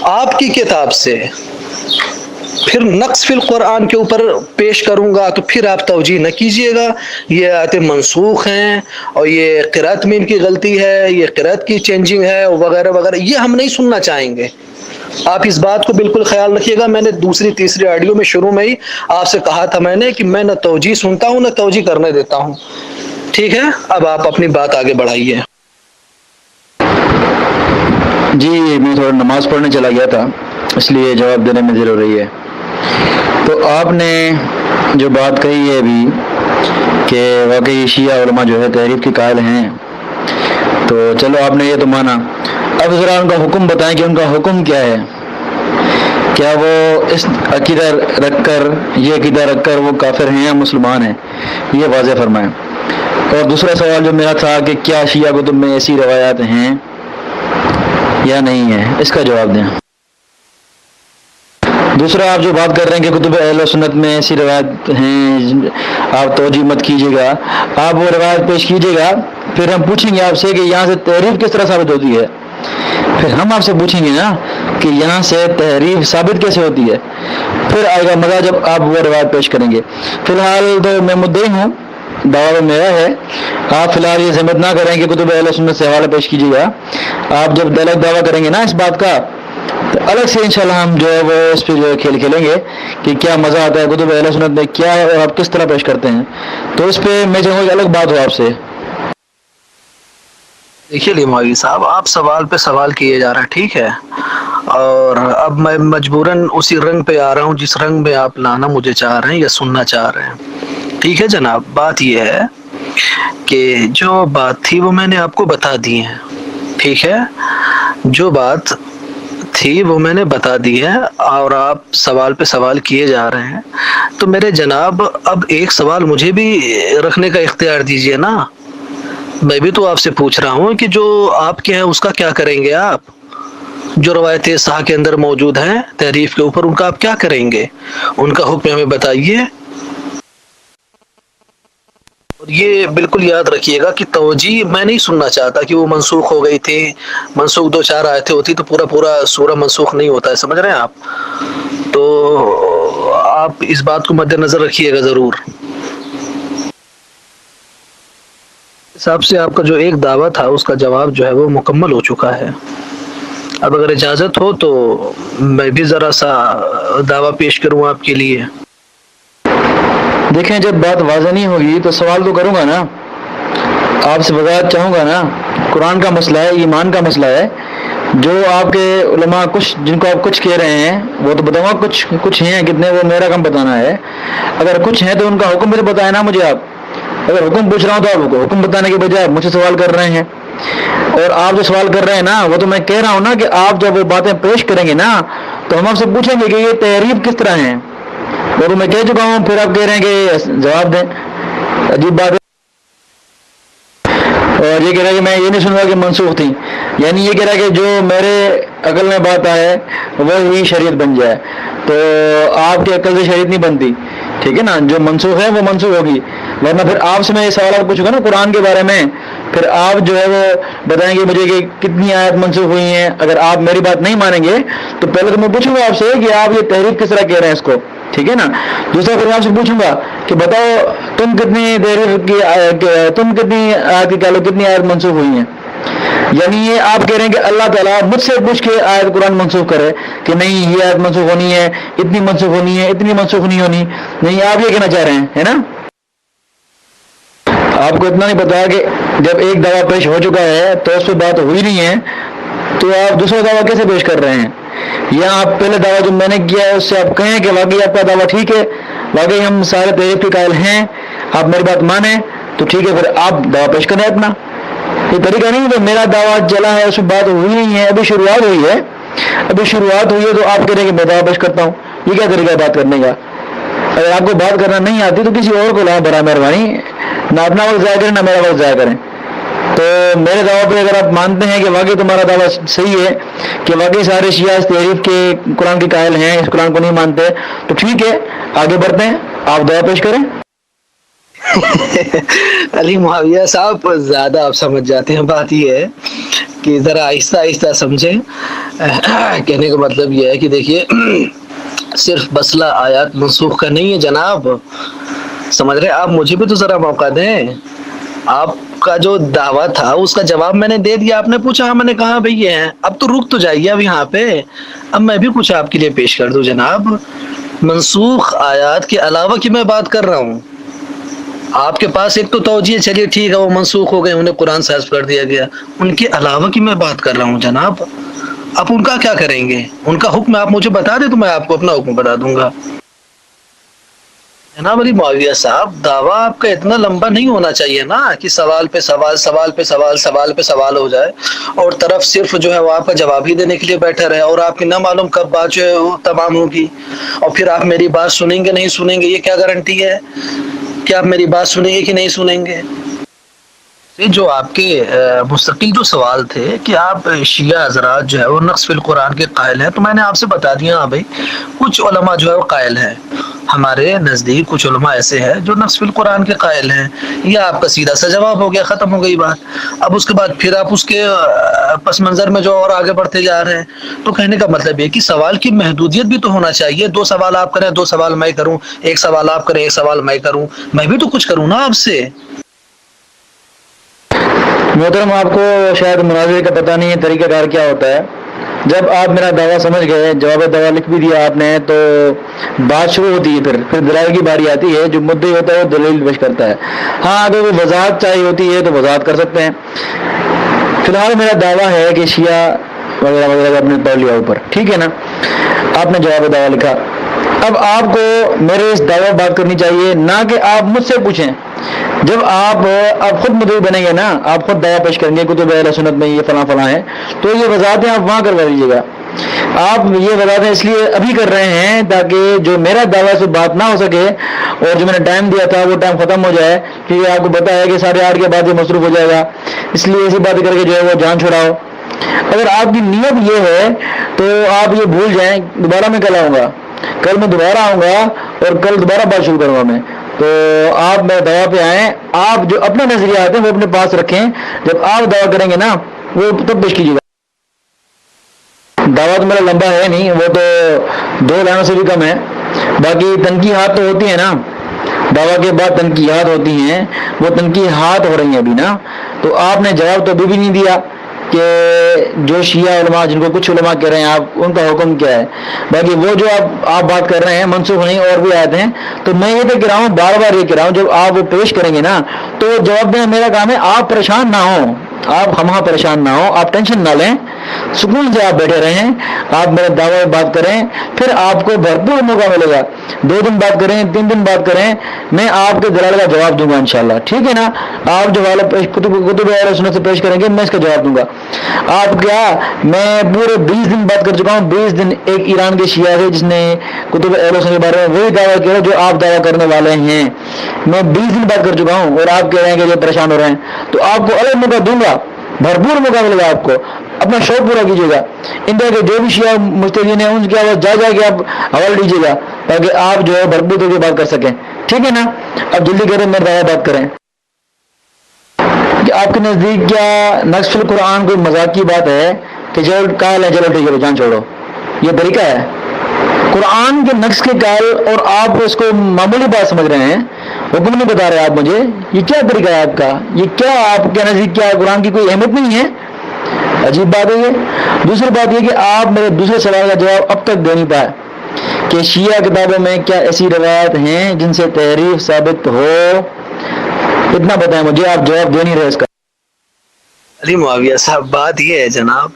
آپ کی کتاب سے پھر نقص فی القرآن کے اوپر پیش کروں گا تو پھر آپ توجیہ نہ کیجئے گا یہ آیتیں منسوخ ہیں اور یہ قرأت میں ان کی غلطی ہے، یہ قرأت کی چینجنگ ہے وغیرہ وغیرہ. یہ ہم نہیں سننا چاہیں گے. آپ اس بات کو بالکل خیال رکھیے گا. میں نے دوسری تیسری آڈیو میں شروع میں ہی آپ سے کہا تھا میں نے کہ میں نہ توجیہ سنتا ہوں نہ توجیہ کرنے دیتا ہوں. ٹھیک ہے، اب آپ اپنی بات آگے بڑھائیے. جی میں تھوڑا نماز پڑھنے چلا گیا تھا، اس لیے جواب دینے میں دیر ہو رہی ہے. تو آپ نے جو بات کہی ہے ابھی کہ واقعی شیعہ علماء جو ہے تحریف کے قائل ہیں، تو چلو آپ نے یہ تو مانا. اب ذرا ان کا حکم بتائیں کہ ان کا حکم کیا ہے. کیا وہ اس عقیدہ رکھ کر، یہ عقیدہ رکھ کر وہ کافر ہیں یا مسلمان ہیں، یہ واضح فرمائیں. اور دوسرا سوال جو میرا تھا کہ کیا شیعہ کتب میں ایسی روایات ہیں یا نہیں ہیں، اس کا جواب دیں. دوسرا آپ جو بات کر رہے ہیں کہ کتب اہل و سنت میں ایسی روایت ہیں، آپ توجہ مت کیجیے گا، آپ وہ روایت پیش کیجیے گا. پھر ہم پوچھیں گے آپ سے کہ یہاں سے تحریف کس طرح ثابت ہوتی ہے. پھر ہم آپ سے پوچھیں گے نا کہ یہاں سے تحریف ثابت کیسے ہوتی ہے. پھر آئے گا مزہ جب آپ وہ روایت پیش کریں گے. فی الحال تو میں مدعی ہوں، دعویٰ میرا ہے. آپ فی الحال یہ ذمت نہ کریں کہ کتب اہل سنت سے حوالہ پیش کیجیے گا. آپ جب الگ دعویٰ کریں گے نا اس بات کا، تو الگ سے انشاءاللہ ہم جو ہے وہ اس پہ جو ہے کھیل کھیلیں گے کہ کیا مزہ آتا ہے کتب اہل سنت میں کیا ہے اور آپ کس طرح پیش کرتے ہیں. تو اس پہ میں چاہوں گا الگ بات ہو آپ سے. دیکھیے علی معاویہ صاحب، آپ سوال پہ سوال کیے جا رہے ہیں. ٹھیک ہے، اور اب میں مجبوراً اسی رنگ پہ آ رہا ہوں جس رنگ میں آپ لانا مجھے چاہ رہے ہیں یا سننا چاہ رہے ہیں. ٹھیک ہے جناب، بات یہ ہے کہ جو بات تھی وہ میں نے آپ کو بتا دی ہے. ٹھیک ہے، جو بات تھی وہ میں نے بتا دی ہے اور آپ سوال پہ سوال کیے جا رہے ہیں. تو میرے جناب اب ایک سوال مجھے بھی رکھنے کا اختیار دیجئے نا. میں بھی تو آپ سے پوچھ رہا ہوں کہ جو آپ کے ہیں اس کا کیا کریں گے. آپ جو روایتیں صحاح کے اندر موجود ہیں تحریف کے اوپر، ان کا آپ کیا کریں گے، ان کا حکم ہمیں بتائیے. اور یہ بالکل یاد رکھیے گا کہ توجیہ میں نہیں سننا چاہتا کہ وہ منسوخ ہو گئی تھی. منسوخ 2-4 آیتیں ہوتی تو پورا سورہ منسوخ نہیں ہوتا ہے، سمجھ رہے ہیں آپ. تو آپ اس بات کو مد نظر رکھیے گا ضرور. حساب سے آپ کا جو ایک دعویٰ تھا اس کا جواب جو ہے وہ مکمل ہو چکا ہے. اب اگر اجازت ہو تو میں بھی ذرا سا دعویٰ پیش کروں آپ کے لیے. دیکھیں جب بات واضح نہیں ہوگی تو سوال تو کروں گا نا، آپ سے وضاحت چاہوں گا نا. قرآن کا مسئلہ ہے، ایمان کا مسئلہ ہے. جو آپ کے علماء کچھ جن کو آپ کچھ کہہ رہے ہیں وہ تو بتاؤں گا، کچھ ہیں کتنے وہ میرا کم بتانا ہے. اگر کچھ ہیں تو ان کا حکم بھی بتائیں نا مجھے. آپ اگر حکم پوچھ رہا ہوں تو آپ کو حکم بتانے کے بجائے مجھ سے سوال کر رہے ہیں. اور آپ جو سوال کر رہے ہیں نا وہ تو میں کہہ رہا ہوں نا کہ آپ جب وہ باتیں پیش کریں گے نا تو ہم آپ سے پوچھیں گے کہ یہ تحریف کس طرح ہیں، اور میں کہہ چکا ہوں، پھر آپ کہہ رہے ہیں کہ جواب دیں، عجیب بات ہے۔ اور یہ کہہ رہا ہے کہ میں یہ نہیں سنوں گا کہ منسوخ تھی، یعنی یہ کہہ رہا ہے کہ جو میرے عقل میں بات آئے وہی شریعت بن جائے، تو آپ کی عقل سے شریعت نہیں بنتی، ٹھیک ہے نا، جو منسوخ ہے وہ منسوخ ہوگی، ورنہ پھر آپ سے میں یہ سوالات پوچھوں گا نا قرآن کے بارے میں، پھر آپ جو ہے وہ بتائیں گے مجھے کہ کتنی آیت منسوخ ہوئی ہیں، اگر آپ میری بات نہیں مانیں گے تو پہلے تو میں پوچھوں گا آپ سے کہ آپ یہ تحریف کس طرح کہہ رہے ہیں اس کو، ٹھیک ہے نا، دوسرا پھر میں آپ سے پوچھوں گا کہ بتاؤ تم کتنی تحریف کی تم کتنی آیت کی کہہ لو کتنی آیت منسوخ ہوئی ہیں، یعنی یہ آپ کہہ رہے ہیں کہ اللہ تعالیٰ مجھ سے پوچھ کے آیت قرآن منسوخ کرے کہ نہیں یہ آیت منسوخ ہونی ہے، اتنی منسوخ ہونی ہے، اتنی منسوخ نہیں ہونی، نہیں آپ یہ کہنا چاہ رہے ہیں، ہے نا؟ آپ کو اتنا نہیں پتا کہ جب ایک دعویٰ پیش ہو چکا ہے تو اس پہ بات ہوئی نہیں ہے تو آپ دوسرا دعویٰ کیسے پیش کر رہے ہیں؟ یا آپ پہلے دعویٰ جو میں نے کیا ہے اس سے آپ کہیں کہ واقعی آپ کا دعویٰ ٹھیک ہے، واقعی ہم سارے تحریف کے قائل ہیں، آپ میری بات مانیں تو ٹھیک ہے، پھر آپ دعویٰ پیش کریں اپنا، یہ طریقہ نہیں کہ میرا دعویٰ چلا ہے اس پہ بات ہوئی نہیں ہے، ابھی شروعات ہوئی ہے، ابھی شروعات ہوئی ہے تو آپ کہہ رہے ہیں کہ میں دعویٰ پیش کرتا ہوں، یہ کیا طریقہ ہے بات کرنے کا؟ اگر آپ کو بات کرنا نہیں آتی تو کسی اور کو لائیں برائے مہربانی، نہ اپنا وقت ضائع کریں نہ میرا وقت ضائع کریں۔ تو میرے دعویٰ پہ اگر آپ مانتے ہیں کہ واقعی تمہارا دعویٰ صحیح ہے کہ واقعی سارے شیعہ اس تحریف کے قرآن کے قائل ہیں، اس قرآن کو نہیں مانتے، تو ٹھیک ہے آگے بڑھتے ہیں، آپ دعویٰ پیش کریں۔ علی معاویہ صاحب زیادہ آپ سمجھ جاتے ہیں، بات یہ ہے کہ ذرا آہستہ آہستہ سمجھیں، کہنے کا مطلب یہ ہے کہ دیکھیے صرف مسئلہ آیات منسوخ کا نہیں ہے جناب، سمجھ رہے آپ، مجھے بھی تو ذرا موقع دیں، آپ کا جو دعویٰ تھا اس کا جواب میں نے دے دیا، آپ نے پوچھا، میں نے کہا بھئی یہ ہے، اب تو رک تو جائیے اب یہاں پہ، اب میں بھی کچھ آپ کے لیے پیش کر دوں جناب، منسوخ آیات کے علاوہ کی میں بات کر رہا ہوں، آپ کے پاس ایک تو توجیہ چلیے ٹھیک ہے وہ منسوخ ہو گئے، انہیں قرآن سے حذف کر دیا گیا، ان کے علاوہ کی میں بات کر رہا ہوں جناب، آپ ان کا کیا کریں گے؟ ان کا حکم آپ مجھے بتا دیں تو میں آپ کو اپنا حکم بتا دوں گا۔ جناب علی معاویہ صاحب دعویٰ آپ کا اتنا لمبا نہیں ہونا چاہیے نا کہ سوال پہ سوال، سوال پہ سوال، سوال پہ سوال ہو جائے اور طرف صرف جو ہے وہ آپ کا جواب ہی دینے کے لیے بیٹھا رہے اور آپ کی نہ معلوم کب بات جو ہے وہ تمام ہوگی، اور پھر آپ میری بات سنیں گے نہیں سنیں گے، یہ کیا گارنٹی ہے کہ آپ میری بات سنیں گے کہ نہیں سنیں گے؟ جو آپ کے مستقل جو سوال تھے کہ آپ شیعہ حضرات جو ہے وہ نقص فی القرآن کے قائل ہیں، تو میں نے آپ سے بتا دیا ہاں بھائی کچھ علماء جو ہے وہ قائل ہیں، ہمارے نزدیک کچھ علماء ایسے ہیں جو نقص فی القرآن کے قائل ہیں، یہ آپ کا سیدھا سا جواب ہو گیا، ختم ہو گئی بات۔ اب اس کے بعد پھر آپ اس کے پس منظر میں جو اور آگے بڑھتے جا رہے ہیں، تو کہنے کا مطلب یہ کہ سوال کی محدودیت بھی تو ہونا چاہیے، 2 سوال آپ کریں 2 سوال میں کروں، 1 سوال آپ کریں 1 سوال میں کروں، میں بھی تو کچھ کروں نا آپ سے۔ محترم آپ کو شاید مناظرے کا پتہ نہیں ہے طریقہ کار کیا ہوتا ہے، جب آپ میرا دعویٰ سمجھ گئے، جواب دعویٰ لکھ بھی دیا آپ نے، تو بات شروع ہوتی ہے، پھر دلائل کی باری آتی ہے، جو مدعی ہوتا ہے وہ دلیل پیش کرتا ہے، ہاں اگر وہ وضاحت چاہیے ہوتی ہے تو وضاحت کر سکتے ہیں۔ فی الحال میرا دعویٰ ہے کہ شیعہ وغیرہ وغیرہ آپ نے پڑھ لیا اوپر، ٹھیک ہے نا، آپ نے جواب دعویٰ لکھا، اب آپ کو میرے اس دعویٰ بات کرنی چاہیے، نہ کہ آپ مجھ سے پوچھیں۔ جب آپ خود مدعی بنیں گے نا، آپ خود دعویٰ پیش کریں گے کتب اہل سنت میں یہ فلاں فلاں ہے، تو یہ وضاحتیں آپ وہاں کروا لیجیے گا۔ آپ یہ وضاحتیں اس لیے ابھی کر رہے ہیں تاکہ جو میرا دعویٰ سے بات نہ ہو سکے اور جو میں نے ٹائم دیا تھا وہ ٹائم ختم ہو جائے، کیونکہ آپ کو پتا ہے کہ 8:30 کے بعد یہ مصروف ہو جائے گا، اس لیے ایسی باتیں کر کے جو ہے وہ جان چھڑاؤ۔ اگر آپ کی نیت یہ ہے تو آپ یہ بھول جائیں، دوبارہ میں کل آؤں گا، کل میں دوبارہ آؤں گا اور کل دوبارہ بات شروع کروں گا میں، تو آپ میرے دعویٰ پہ آئیں، آپ جو اپنا نظریہ آتے ہیں وہ اپنے پاس رکھیں، جب آپ دعویٰ کریں گے نا وہ تب پیش کیجیے گا۔ دعویٰ تو میرا لمبا ہے نہیں، وہ تو 2 لائنوں سے بھی کم ہے، باقی تنقیحات تو ہوتی ہیں نا، دعویٰ کے بعد تنقیحات ہوتی ہیں، وہ تنقیحات ہو رہی ہیں ابھی نا، تو آپ نے جواب تو ابھی بھی نہیں دیا کہ جو شیعہ علماء جن کو کچھ علماء کہہ رہے ہیں آپ ان کا حکم کیا ہے، باقی وہ جو آپ بات کر رہے ہیں منسوخ نہیں اور بھی آتے ہیں، تو میں یہ تو کہہ رہا ہوں، بار بار یہ کہہ رہا ہوں، جب آپ وہ پیش کریں گے نا تو جواب دینا میرا کام ہے، آپ پریشان نہ ہوں، آپ ہم پریشان نہ ہوں، آپ ٹینشن نہ لیں، سکون سے آپ بیٹھے رہیں, آپ میرے دعوے میں بات کریں, پھر آپ کو بھرپور موقع ملے گا. 2 دن بات کریں, 3 دن بات کریں, میں آپ کے دلائل کا جواب دوں گا انشاءاللہ, ٹھیک ہے نا. آپ جو کتب اہل سنت سے پیش کریں گے, میں اس کا جواب دوں گا. آپ کیا, میں پورے 20 دن بات کر چکا ہوں. 20 دن ایک ایران کے شیعہ ہے جس نے کتب اہل سنت کے بارے میں وہی دعویٰ کیا جو آپ دعویٰ کرنے والے ہیں. میں 20 دن بات کر چکا ہوں اور آپ کہہ رہے ہیں کہ یہ پریشان ہو رہے ہیں. تو آپ کو الگ موقع دوں گا, بھرپور موقع ملے گا آپ کو. اپنا شوق پورا کیجیے گا. انڈیا کے جو بھی شیعہ مجتہدین ہیں ان کی آواز جا کے آپ حوالہ دیجیے گا تاکہ آپ جو ہے بھرپور طور سے بات کر سکیں, ٹھیک ہے نا. اب جلدی کریں, میرے دعویٰ بات کریں کہ آپ کے نزدیک کیا نقص فی القرآن کوئی مذاق کی بات ہے کہ چلو قائل ہے, چلو ٹھیک ہے جان چھوڑو, یہ طریقہ ہے قرآن کے نقص کے قائل اور آپ اس کو معمولی بات سمجھ رہے ہیں, حکم نہیں بتا رہے آپ مجھے, یہ کیا طریقہ ہے آپ کا؟ یہ کیا آپ کے نزدیک کیا قرآن کی کوئی اہمیت نہیں ہے؟ عجیب بات ہے یہ. دوسری بات یہ کہ آپ میرے دوسرے سوال کا جواب اب تک دے نہیں پائے کہ شیعہ کتابوں میں کیا ایسی روایات ہیں جن سے تحریف ثابت ہو. اتنا بتائیں مجھے, آپ جواب دے نہیں رہے اس کا. علی معاویہ صاحب, بات یہ ہے جناب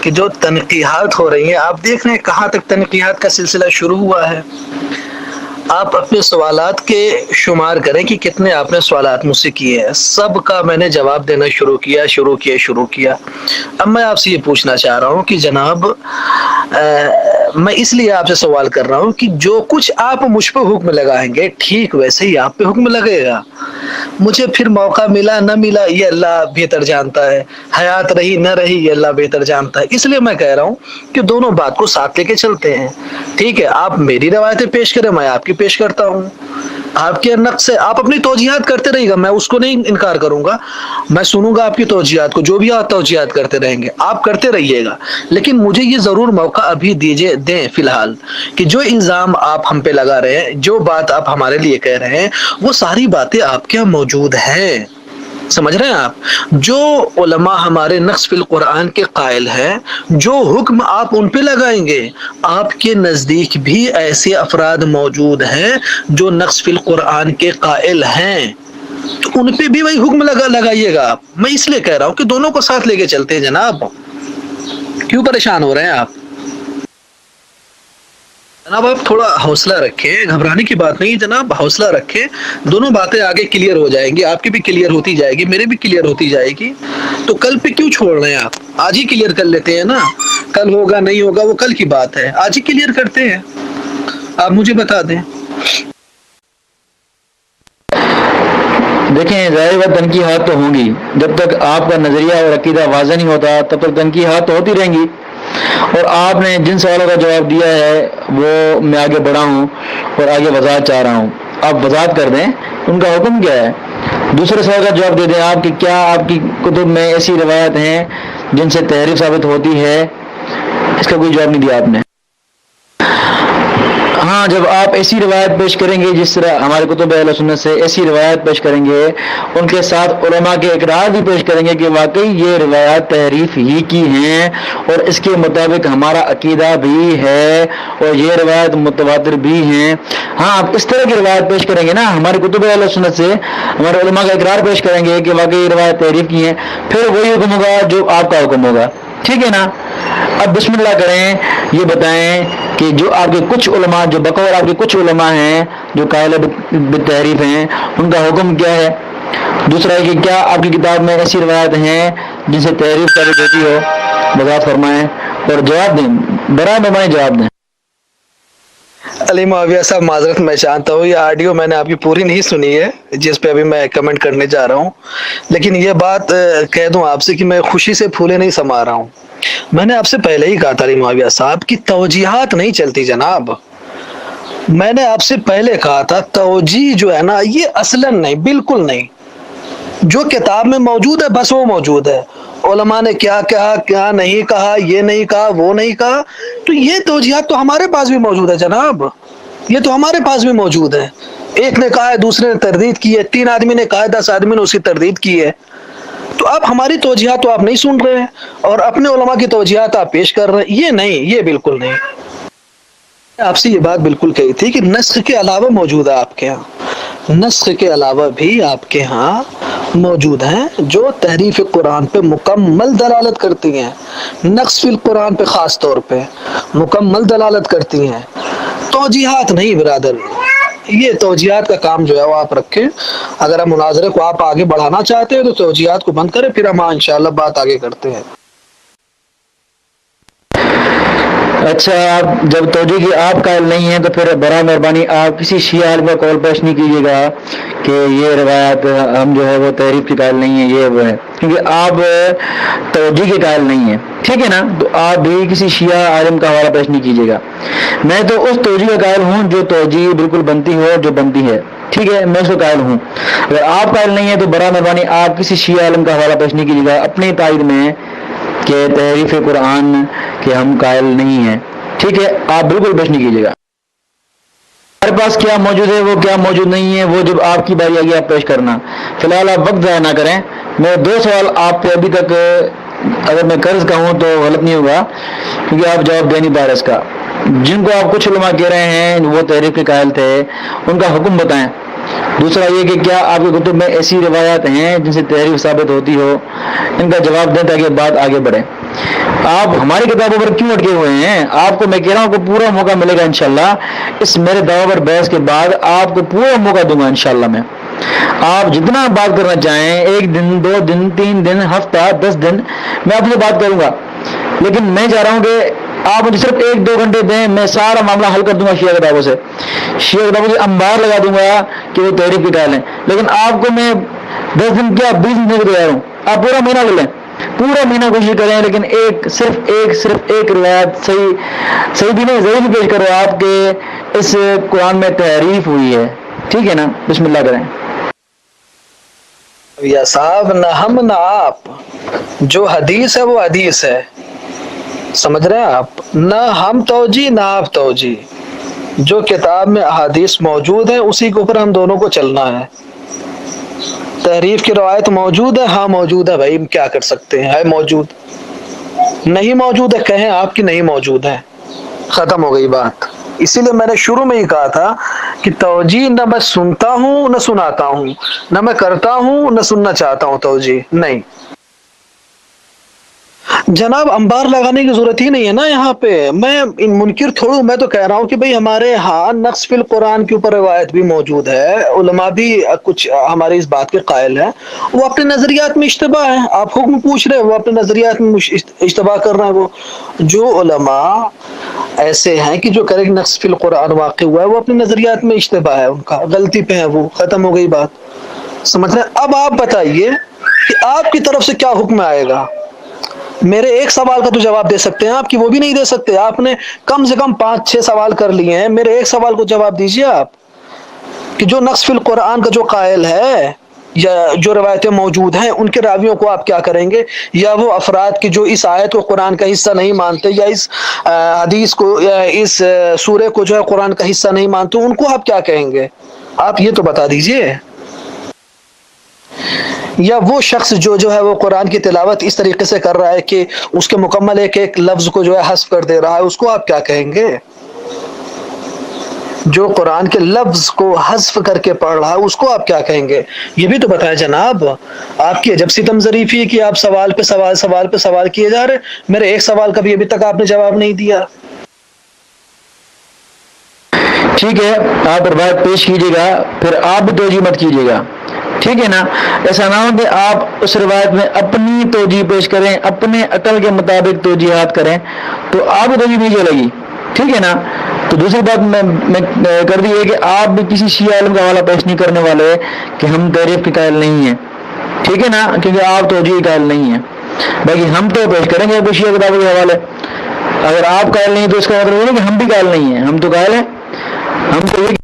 کہ جو تنقیحات ہو رہی ہیں, آپ دیکھ رہے ہیں کہاں تک تنقیحات کا سلسلہ شروع ہوا ہے. آپ اپنے سوالات کے شمار کریں کہ کتنے آپ نے سوالات مجھ سے کیے ہیں. سب کا میں نے جواب دینا شروع کیا. اب میں آپ سے یہ پوچھنا چاہ رہا ہوں کہ جناب, میں اس لیے آپ سے سوال کر رہا ہوں کہ جو کچھ آپ مجھ پہ حکم لگائیں گے ٹھیک ویسے ہی آپ پہ حکم لگے گا. مجھے پھر موقع ملا نہ ملا یہ اللہ بہتر جانتا ہے, حیات رہی نہ رہی یہ اللہ بہتر جانتا ہے. اس لیے میں کہہ رہا ہوں کہ دونوں بات کو ساتھ لے کے چلتے ہیں, ٹھیک ہے. آپ میری روایتیں پیش کریں, میں آپ کی پیش کرتا ہوں. آپ کے نقص سے آپ اپنی توجیحات کرتے رہیے گا, میں اس کو نہیں انکار کروں گا, میں سنوں گا آپ کی توجیحات کو, جو بھی آپ توجیحات کرتے رہیں گے آپ کرتے رہیے گا. لیکن مجھے یہ ضرور موقع ابھی دیں فی الحال کہ جو الزام آپ ہم پہ لگا رہے ہیں, جو بات آپ ہمارے لیے کہہ رہے ہیں, وہ ساری باتیں آپ کے موجود ہیں. سمجھ رہے ہیں آپ؟ جو علماء ہمارے نقص فی القرآن کے قائل ہیں, جو حکم آپ ان پہ لگائیں گے, آپ کے نزدیک بھی ایسے افراد موجود ہیں جو نقص فی القرآن کے قائل ہیں, تو ان پہ بھی وہی حکم لگائیے گا آپ. میں اس لیے کہہ رہا ہوں کہ دونوں کو ساتھ لے کے چلتے ہیں جناب. کیوں پریشان ہو رہے ہیں آپ؟ جناب آپ تھوڑا حوصلہ رکھیں, گھبرانے کی بات نہیں جناب, حوصلہ رکھیں. دونوں باتیں آگے کلیئر ہو جائیں گی, آپ کی بھی کلیئر ہوتی جائے گی, میرے بھی کلیئر ہوتی جائے گی. تو کل پہ کیوں چھوڑ رہے ہیں آپ؟ آج ہی کلیئر کر لیتے ہیں نا. کل ہوگا نہیں ہوگا وہ کل کی بات ہے, آج ہی کلیئر کرتے ہیں. آپ مجھے بتا دیں. دیکھیں, ظاہر بات تنقیحات تو ہوں گی. جب تک آپ کا نظریہ اور عقیدہ واضح نہیں ہوتا تب تک تنقیحات تو ہوتی رہیں گی. اور آپ نے جن سوالوں کا جواب دیا ہے وہ میں آگے بڑھا ہوں اور آگے وضاحت چاہ رہا ہوں. آپ وضاحت کر دیں ان کا حکم کیا ہے. دوسرے سوال کا جواب دے دیں آپ کہ کیا آپ کی کتب میں ایسی روایت ہیں جن سے تحریف ثابت ہوتی ہے. اس کا کوئی جواب نہیں دیا آپ نے. ہاں, جب آپ ایسی روایت پیش کریں گے جس طرح ہمارے کتب اہل سنت سے ایسی روایت پیش کریں گے, ان کے ساتھ علماء کے اقرار بھی پیش کریں گے کہ واقعی یہ روایات تحریف ہی کی ہیں اور اس کے مطابق ہمارا عقیدہ بھی ہے اور یہ روایت متواتر بھی ہیں. ہاں, آپ اس طرح کی روایت پیش کریں گے نا, ہمارے کتب اہل سنت سے ہمارے علماء کا اقرار پیش کریں گے کہ واقعی یہ روایت تحریف کی ہیں, پھر وہی حکم ہوگا جو آپ کا حکم ہوگا. ٹھیک ہے نا. اب بسم اللہ کریں, یہ بتائیں کہ جو آپ کے کچھ علماء, جو بقول آپ کے کچھ علماء ہیں جو قائل بالتحریف ہیں, ان کا حکم کیا ہے. دوسرا ہے کہ کیا آپ کی کتاب میں ایسی روایت ہیں جن سے تحریف ثابت ہوتی ہو. وضاحت فرمائیں اور جواب دیں, برائے مہربانی جواب دیں. علی معاویہ صاحب معذرت میں چاہتا ہوں, یہ آڈیو میں نے آپ کی پوری نہیں سنی ہے جس پہ ابھی میں کمنٹ کرنے جا رہا ہوں, لیکن یہ بات کہہ دوں آپ سے کہ میں خوشی سے پھولے نہیں سما رہا ہوں. میں نے آپ سے پہلے ہی کہا تھا علی معاویہ صاحب کی توجیحات نہیں چلتی جناب. میں نے آپ سے پہلے کہا تھا توجیح جو ہے نا یہ اصلاً نہیں, بالکل نہیں. جو کتاب میں موجود ہے بس وہ موجود ہے. علماء نے کیا کہا, کیا نہیں کہا, یہ نہیں کہا, وہ نہیں کہا, تو یہ توجیحات تو ہمارے پاس بھی موجود ہے جناب. یہ تو ہمارے پاس بھی موجود ہے. ایک نے کہا ہے, دوسرے نے تردید کی ہے, 3 آدمی نے کہا ہے, 10 آدمی نے اس کی تردید کی ہے. تو اب ہماری توجیحات تو آپ نہیں سن رہے ہیں اور اپنے علماء کی توجیحات آپ پیش کر رہے ہیں. یہ نہیں, یہ بالکل نہیں. آپ سے یہ بات بالکل کہی تھی کہ نسخ کے علاوہ موجود ہے آپ کے ہاں, نسخ کے علاوہ بھی آپ کے ہاں موجود ہیں جو تحریف قرآن پہ مکمل دلالت کرتی ہیں، نقص فی القرآن پہ خاص طور پہ مکمل دلالت کرتی ہیں۔ توجیحات نہیں برادر، یہ توجیحات کا کام جو ہے وہ آپ رکھیں۔ اگر ہم مناظرے کو آپ آگے بڑھانا چاہتے ہیں تو توجیحات کو بند کریں، پھر ہم انشاءاللہ بات آگے کرتے ہیں۔ اچھا، آپ جب توجہ کی آپ قائل نہیں ہیں تو پھر برائے مہربانی آپ کسی شیعہ عالم کا قول پیش نہیں کیجیے گا کہ یہ روایت ہم جو ہے وہ تحریف کی قائل نہیں ہیں، یہ وہ ہے، کیونکہ آپ توجہ کے قائل نہیں ہیں، ٹھیک ہے نا؟ تو آپ بھی کسی شیعہ عالم کا حوالہ پیش نہیں کیجیے گا۔ میں تو اس توجہ کا قائل ہوں جو توجہ بالکل بنتی ہو، جو بنتی ہے، ٹھیک ہے، میں اس کو قائل ہوں۔ اگر آپ قائل نہیں ہیں تو برائے مہربانی آپ کسی شیعہ عالم کا حوالہ پیش نہیں کیجیے گا اپنی تائید میں کہ تحریف قرآن کے ہم قائل نہیں ہیں، ٹھیک ہے؟ آپ بالکل پیش نہیں کیجیے گا۔ ہمارے پاس کیا موجود ہے، وہ کیا موجود نہیں ہے، وہ جب آپ کی باری آگے آپ پیش کرنا۔ فی الحال آپ وقت ضائع نہ کریں۔ میں 2 سوال آپ پہ ابھی تک اگر میں قرض کا ہوں تو غلط نہیں ہوگا، کیونکہ آپ جواب دے نہیں پا رہے اس کا۔ جن کو آپ کچھ علماء کہہ رہے ہیں وہ تحریف کے قائل تھے، ان کا حکم بتائیں۔ دوسرا یہ کہ کیا آپ کے کتب میں ایسی روایات ہیں جن سے تحریف ثابت ہوتی ہو، ان کا جواب دیں تاکہ بات آگے بڑھے۔ آپ ہماری کتابوں پر کیوں اٹکے ہوئے ہیں؟ آپ کو میں کہہ رہا ہوں کہ پورا موقع ملے گا انشاءاللہ، اس میرے دعوی پر بحث کے بعد آپ کو پورا موقع دوں گا انشاءاللہ۔ میں آپ جتنا بات کرنا چاہیں، 1 دن 2 دن 3 دن ہفتہ 10 دن میں آپ سے بات کروں گا، لیکن میں چاہ رہا ہوں کہ آپ مجھے صرف 1-2 گھنٹے دیں، میں سارا معاملہ حل کر دوں گا شیعہ کتابوں سے انبار لگا دوں گا کہ وہ تحریف کے قائل ہیں۔ لیکن آپ کو میں 10 دن کیا 20 دن کے تیار ہوں، آپ پورا مہینہ لے لیں، پورا مہینہ کوشش کریں، لیکن صرف ایک روایت صحیح بھی نہیں، ضرور پیش کرو آپ کے اس قرآن میں تحریف ہوئی ہے، ٹھیک ہے نا؟ بسم اللہ کریں۔ یا صاحب، نہ ہم نہ آپ، جو حدیث ہے وہ حدیث ہے، سمجھ رہے ہیں آپ؟ نہ ہم توجی نہ آپ توجی، جو کتاب میں احادیث موجود ہیں اسی کے اوپر ہم دونوں کو چلنا ہے۔ تحریف کی روایت موجود ہے، ہاں موجود ہے بھائی، کیا کر سکتے ہیں، ہے موجود، نہیں موجود ہے کہیں آپ کی نہیں موجود ہے، ختم ہو گئی بات۔ اسی لیے میں نے شروع میں ہی کہا تھا کہ توجیہ نہ میں سنتا ہوں نہ سناتا ہوں، نہ میں کرتا ہوں نہ سننا چاہتا ہوں توجیہ، نہیں جناب، انبار لگانے کی ضرورت ہی نہیں ہے نا یہاں پہ۔ میں منکر تھوڑوں، میں تو کہہ رہا ہوں کہ بھئی ہمارے ہاں نقص فی القرآن کے اوپر روایت بھی موجود ہے، علماء بھی کچھ ہماری اس بات کے قائل ہیں، وہ اپنے نظریات میں اشتباہ ہے، آپ حکم پوچھ رہے ہیں، وہ اپنے نظریات میں اشتباہ کر رہے ہیں۔ وہ جو علماء ایسے ہیں کہ جو کرے نقص فی القرآن واقع ہوا ہے، وہ اپنے نظریات میں اشتباہ ہے، ان کا غلطی پہ ہے، وہ ختم ہو گئی بات، سمجھ رہے ہیں؟ اب آپ بتائیے کہ آپ کی طرف سے کیا حکم آئے گا؟ میرے ایک سوال کا تو جواب دے سکتے ہیں آپ، کی وہ بھی نہیں دے سکتے۔ آپ نے کم سے کم 5-6 سوال کر لیے ہیں، میرے ایک سوال کو جواب دیجیے آپ کہ جو نقص فی القرآن کا جو قائل ہے یا جو روایتیں موجود ہیں ان کے راویوں کو آپ کیا کریں گے، یا وہ افراد کی جو اس آیت کو قرآن کا حصہ نہیں مانتے، یا اس حدیث کو یا اس سورے کو جو ہے قرآن کا حصہ نہیں مانتے، ان کو آپ کیا کہیں گے؟ آپ یہ تو بتا دیجیے۔ یا وہ شخص جو ہے وہ قرآن کی تلاوت اس طریقے سے کر رہا ہے کہ اس کے مکمل ایک لفظ کو جو ہے حذف کر دے رہا ہے، اس کو آپ کیا کہیں گے؟ جو قرآن کے لفظ کو حذف کر کے پڑھ رہا ہے اس کو آپ کیا کہیں گے؟ یہ بھی تو بتائیں جناب۔ آپ کی عجب ستم ظریفی ہے کہ آپ سوال پہ سوال کیے جا رہے ہیں، میرے ایک سوال کا بھی ابھی تک آپ نے جواب نہیں دیا۔ ٹھیک ہے، آپ روایت پیش کیجیے گا، پھر آپ بھی توجیہ مت کیجیے گا، ٹھیک ہے نا؟ ایسا نہ ہو کہ آپ اس روایت میں اپنی توجیہ پیش کریں، اپنے عقل کے مطابق توجیحات کریں تو آپ کو توجیہ نہیں چلے گی، ٹھیک ہے نا؟ تو دوسری بات میں کر دی ہے کہ آپ بھی کسی شیعہ عالم کا حوالہ پیش نہیں کرنے والے کہ ہم تحریف کے قائل نہیں ہیں، ٹھیک ہے نا؟ کیونکہ آپ توجیہ کے قائل نہیں ہیں، باقی ہم تو پیش کریں گے کوئی شیعہ کتابوں کے حوالے۔ اگر آپ قائل نہیں تو اس کا مطلب یہ نہیں کہ ہم بھی قائل نہیں ہیں، ہم تو قائل ہیں، ہم تو یہ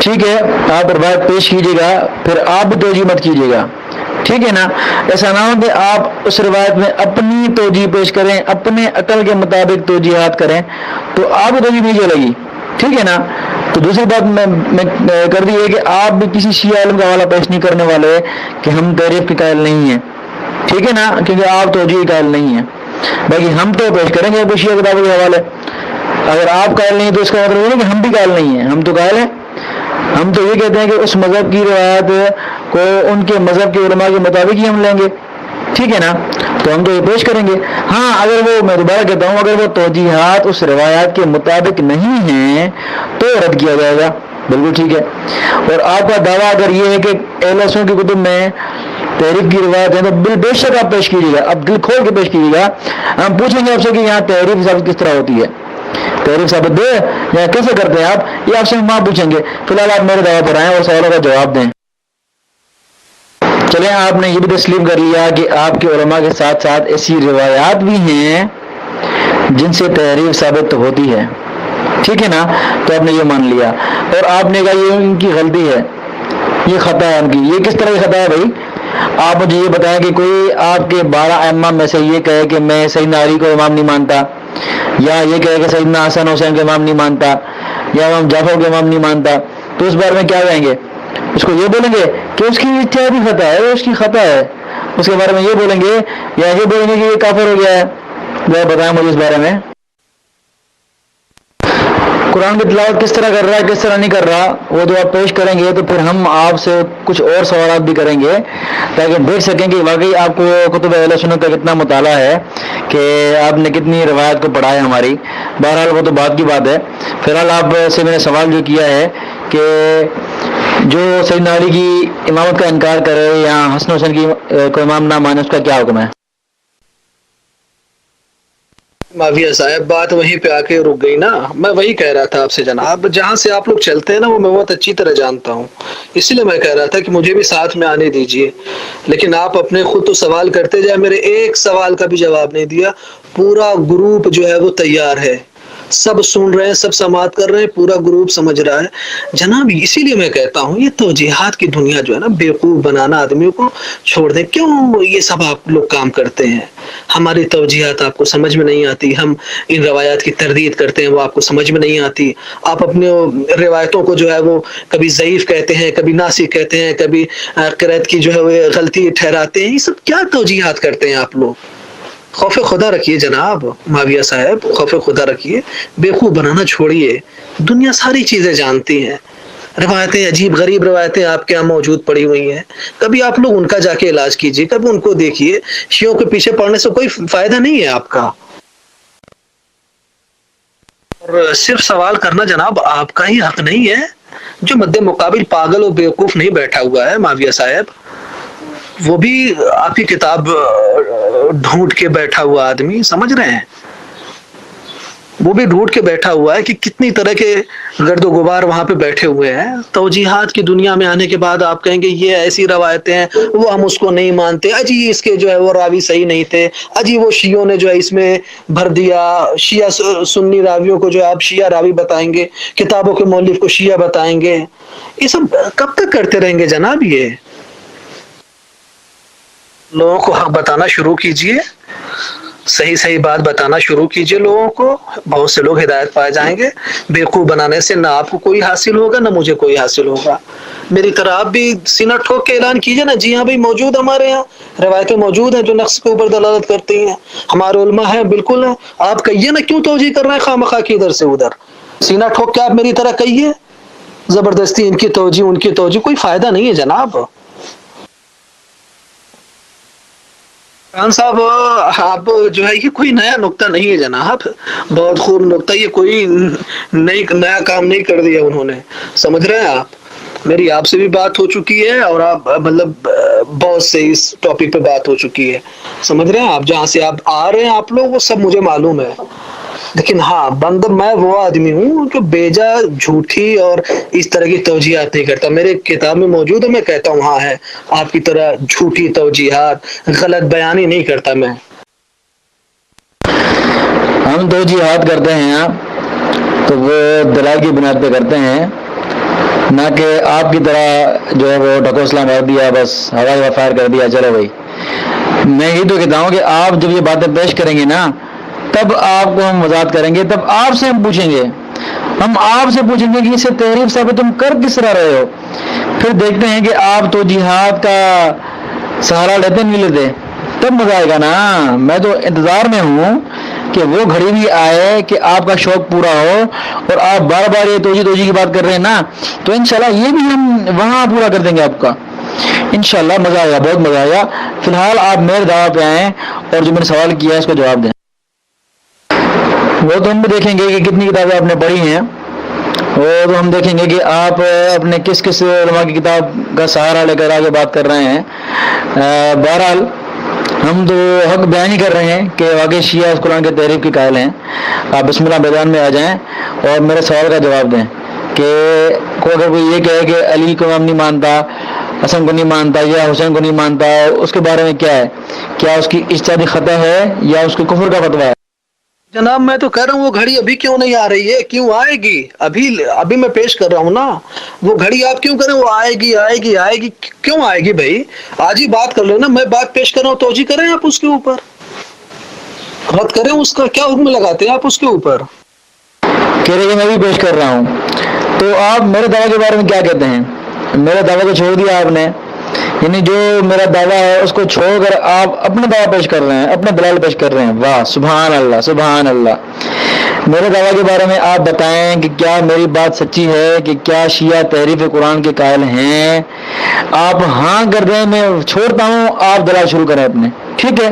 ٹھیک ہے، آپ روایت پیش کیجیے گا، پھر آپ بھی توجیہ مت کیجیے گا، ٹھیک ہے نا؟ ایسا نہ ہو کہ آپ اس روایت میں اپنی توجیہ پیش کریں، اپنے عقل کے مطابق توجیحات کریں تو آپ کو توجیہ نہیں چلے گی، ٹھیک ہے نا؟ تو دوسری بات میں کر دی ہے کہ آپ بھی کسی شیعہ عالم کا حوالہ پیش نہیں کرنے والے کہ ہم تحریف کے قائل نہیں ہیں، ٹھیک ہے نا؟ کیونکہ آپ توجیہ کے قائل نہیں ہیں، باقی ہم تو پیش کریں گے کوئی شیعہ کتابوں کے حوالے۔ اگر آپ قائل نہیں تو اس کا مطلب یہ نہیں کہ ہم بھی قائل نہیں ہیں، ہم تو قائل ہیں. ہم تو یہ کہتے ہیں کہ اس مذہب کی روایت کو ان کے مذہب کے علماء کے مطابق ہی ہم لیں گے، ٹھیک ہے نا، تو ہم تو یہ پیش کریں گے. ہاں اگر وہ، میں دوبارہ کہتا ہوں، اگر وہ توجیحات اس روایات کے مطابق نہیں ہیں تو رد کیا جائے گا، بالکل ٹھیک ہے. اور آپ کا دعویٰ اگر یہ ہے کہ اہل سنت کی کتب میں تحریف کی روایت ہے تو بے شک آپ پیش کیجیے گا، اب دل کھول کے پیش کیجیے گا. ہم پوچھیں گے آپ سے کہ یہاں تحریف ثابت کس طرح ہوتی ہے، تحریف ثابت دے یا کیسے کرتے ہیں آپ، یہ آپ سے ہم وہاں پوچھیں گے. فی الحال آپ میرے دعویٰ پر آئیں اور سوالوں کا جواب دیں. چلیں، آپ نے یہ بھی تسلیم کر لیا کہ آپ کے علماء کے ساتھ ساتھ ایسی روایات بھی ہیں جن سے تحریف ثابت ہوتی ہے، ٹھیک ہے نا، تو آپ نے یہ مان لیا. اور آپ نے کہا یہ ان کی غلطی ہے، یہ خطا ہے ان کی. یہ کس طرح کی خطا ہے بھائی؟ آپ مجھے یہ بتائیں کہ کوئی آپ کے 12 ائمہ میں سے یہ کہے کہ میں سیدنا علی کو امام نہیں مانتا، یا یہ کہے کہ سیدنا حسن حسین کو امام نہیں مانتا، یا امام جعفر کو امام نہیں مانتا، تو اس بارے میں کیا کہیں گے؟ اس کو یہ بولیں گے کہ اس کی اجتہادی خطا ہے، اس کی خطا ہے، اس کے بارے میں یہ بولیں گے، یا یہ بولیں گے کہ یہ کافر ہو گیا ہے؟ ذرا بتائیں مجھے اس بارے میں. قرآن کی تلاوت کس طرح کر رہا ہے، کس طرح نہیں کر رہا، وہ جو آپ پیش کریں گے تو پھر ہم آپ سے کچھ اور سوالات بھی کریں گے تاکہ دیکھ سکیں کہ واقعی آپ کو کتب اہل سنت کا کتنا مطالعہ ہے، کہ آپ نے کتنی روایت کو پڑھا ہے ہماری. بہرحال وہ تو بات کی بات ہے. فی الحال آپ سے میں نے سوال جو کیا ہے کہ جو سیدنا علی کی امامت کا انکار کرے یا حسن حسین کی کو امام نہ مانے، اس کا کیا حکم ہے؟ معاویہ صاحب بات وہیں پہ آ کے رک گئی نا. میں وہی کہہ رہا تھا آپ سے جناب، جہاں سے آپ لوگ چلتے ہیں نا وہ میں بہت اچھی طرح جانتا ہوں، اسی لیے میں کہہ رہا تھا کہ مجھے بھی ساتھ میں آنے دیجئے. لیکن آپ اپنے خود تو سوال کرتے جائے، میرے ایک سوال کا بھی جواب نہیں دیا. پورا گروپ جو ہے وہ تیار ہے، سب سن رہے ہیں، سب سماعت کر رہے ہیں، پورا گروپ سمجھ رہا ہے جناب. اسی لیے میں کہتا ہوں یہ توجیحات کی دنیا جو ہے نا، بیوقوف بنانا آدمیوں کو چھوڑ دیں. کیوں یہ سب آپ لوگ کام کرتے ہیں؟ ہماری توجیحات آپ کو سمجھ میں نہیں آتی، ہم ان روایات کی تردید کرتے ہیں وہ آپ کو سمجھ میں نہیں آتی. آپ اپنے روایتوں کو جو ہے وہ کبھی ضعیف کہتے ہیں، کبھی ناسخ کہتے ہیں، کبھی قرأت کی جو ہے وہ غلطی ٹھہراتے ہیں. یہ سب کیا توجیحات کرتے ہیں آپ لوگ؟ خوف خدا رکھیے جناب معاویہ صاحب، خوف خدا رکھیے، بیوقوف بنانا چھوڑیے. دنیا ساری چیزیں جانتی ہیں، روایتیں عجیب غریب روایتیں آپ کے یہاں موجود پڑی ہوئی ہیں. کبھی آپ لوگ ان کا جا کے علاج کیجیے، کبھی ان کو دیکھیے. شیعوں کے پیچھے پڑنے سے کوئی فائدہ نہیں ہے آپ کا. اور صرف سوال کرنا جناب آپ کا ہی حق نہیں ہے. جو مد مقابل پاگل اور بیوقوف نہیں بیٹھا ہوا ہے معاویہ صاحب، وہ بھی آپ کی کتاب ڈھونڈ کے بیٹھا ہوا آدمی، سمجھ رہے ہیں، وہ بھی ڈھونڈ کے بیٹھا ہوا ہے کہ کتنی طرح کے گرد و غبار وہاں پہ بیٹھے ہوئے ہیں. توجیحات کی دنیا میں آنے کے بعد آپ کہیں گے یہ ایسی روایتیں ہیں، وہ ہم اس کو نہیں مانتے، اجی اس کے جو ہے وہ راوی صحیح نہیں تھے، اجی وہ شیعوں نے جو ہے اس میں بھر دیا. شیعہ سنی راویوں کو جو ہے آپ شیعہ راوی بتائیں گے، کتابوں کے مؤلف کو شیعہ بتائیں گے. یہ سب کب تک کرتے رہیں گے جناب؟ یہ لوگوں کو حق بتانا شروع کیجئے، صحیح صحیح بات بتانا شروع کیجئے لوگوں کو. بہت سے لوگ ہدایت پائے جائیں گے. بیوقوف بنانے سے نہ آپ کو کوئی حاصل ہوگا نہ مجھے کوئی حاصل ہوگا. میری طرح آپ بھی سینہ ٹھوک کے اعلان کیجئے نا، جی ہاں بھائی موجود ہمارے یہاں روایتیں موجود ہیں جو نقص کے اوپر دلالت کرتی ہیں، ہمارے علماء ہیں، بالکل ہیں. آپ کہیے نا کیوں توجیہ کر رہے ہیں خواہ مخواہ کی ادھر سے ادھر. سینہ ٹھوک کے آپ میری طرح کہیے، زبردستی ان کی توجیہ ان کی توجیہ، کوئی فائدہ نہیں ہے جناب. خان صاحب آپ جو ہے یہ کوئی نیا نقطہ نہیں ہے جناب، بہت خوب نقطہ، یہ کوئی نیا کام نہیں کر دیا انہوں نے، سمجھ رہے ہیں آپ. میری آپ سے بھی بات ہو چکی ہے اور آپ مطلب بہت سے اس ٹاپک پہ بات ہو چکی ہے، سمجھ رہے ہیں آپ. جہاں سے آپ آ رہے ہیں آپ لوگ وہ سب مجھے معلوم ہے. لیکن ہاں بندہ میں وہ آدمی ہوں جو بیجا جھوٹی اور اس طرح کی توجیحات نہیں کرتا. میرے کتاب میں موجود ہے، میں کہتا ہوں ہاں ہے. آپ کی طرح جھوٹی توجیحات، غلط بیانی نہیں کرتا میں. ہم توجیحات کرتے ہیں تو وہ دلائل کی بنیاد پہ کرتے ہیں، نہ کہ آپ کی طرح جو ہے وہ ڈھکوسلا مار دیا، بس ہوائی فائر کر دیا چلو بھائی. میں یہ تو کہتا ہوں کہ آپ جب یہ باتیں پیش کریں گے نا تب آپ کو ہم وضاحت کریں گے، تب آپ سے ہم پوچھیں گے، ہم آپ سے پوچھیں گے کہ اسے تحریف ثابت تم کر کس طرح رہے ہو. پھر دیکھتے ہیں کہ آپ توجیحات کا سہارا لیتے نہیں لیتے، تب مزہ آئے گا نا. میں تو انتظار میں ہوں کہ وہ گھڑی بھی آئے کہ آپ کا شوق پورا ہو اور آپ بار بار یہ توجہ کی بات کر رہے ہیں نا، تو انشاءاللہ یہ بھی ہم وہاں پورا کر دیں گے آپ کا انشاءاللہ. مزہ آیا، بہت مزہ آیا. فی الحال آپ میرے دعویٰ پہ آئیں اور جو میں نے سوال کیا ہے اس کا جواب دیں. وہ تو ہم بھی دیکھیں گے کہ کتنی کتابیں آپ نے پڑھی ہیں، وہ تو ہم دیکھیں گے کہ آپ اپنے کس کس علماء کی کتاب کا سہارا لے کر آگے بات کر رہے ہیں. بہرحال ہم تو حق بیان ہی کر رہے ہیں کہ واقعی شیعہ اس قرآن کے تحریف کے قائل ہیں. آپ بسم اللہ میدان میں آ جائیں اور میرے سوال کا جواب دیں کہ اگر کوئی یہ کہے کہ علی کو ہم نہیں مانتا، حسن کو نہیں مانتا یا حسین کو نہیں مانتا، اس کے بارے میں کیا ہے؟ کیا اس کی اجتہادی خطا ہے یا اس کے کفر کا فتویٰ ہے؟ جناب میں تو کہہ رہا ہوں وہ گھڑی ابھی کیوں نہیں آ رہی ہے؟ کیوں آئے گی؟ ابھی میں پیش کر رہا ہوں نا. وہ گھڑی آپ کیوں کریں؟ وہ آئے گی کیوں آئے گی بھائی؟ آج ہی بات کر لو نا. میں بات پیش کر رہا ہوں، توجہ کریں آپ اس کے اوپر، رد کریں. اس کا کیا حکم لگاتے ہیں آپ اس کے اوپر؟ کہہ رہے کہ میں بھی پیش کر رہا ہوں. تو آپ میرے دعویٰ کے بارے میں کیا کہتے ہیں؟ میرے دعویٰ کو چھوڑ دیا آپ نے، یعنی جو میرا دعویٰ ہے اس کو چھوڑ کر آپ اپنا دعویٰ پیش کر رہے ہیں، اپنے دلائل پیش کر رہے ہیں. واہ، سبحان اللہ سبحان اللہ. میرے دعویٰ کے بارے میں آپ بتائیں کہ کیا میری بات سچی ہے کہ کیا شیعہ تحریف قرآن کے قائل ہیں؟ آپ ہاں کر رہے ہیں، میں چھوڑتا ہوں، آپ دلائل شروع کریں اپنے، ٹھیک ہے.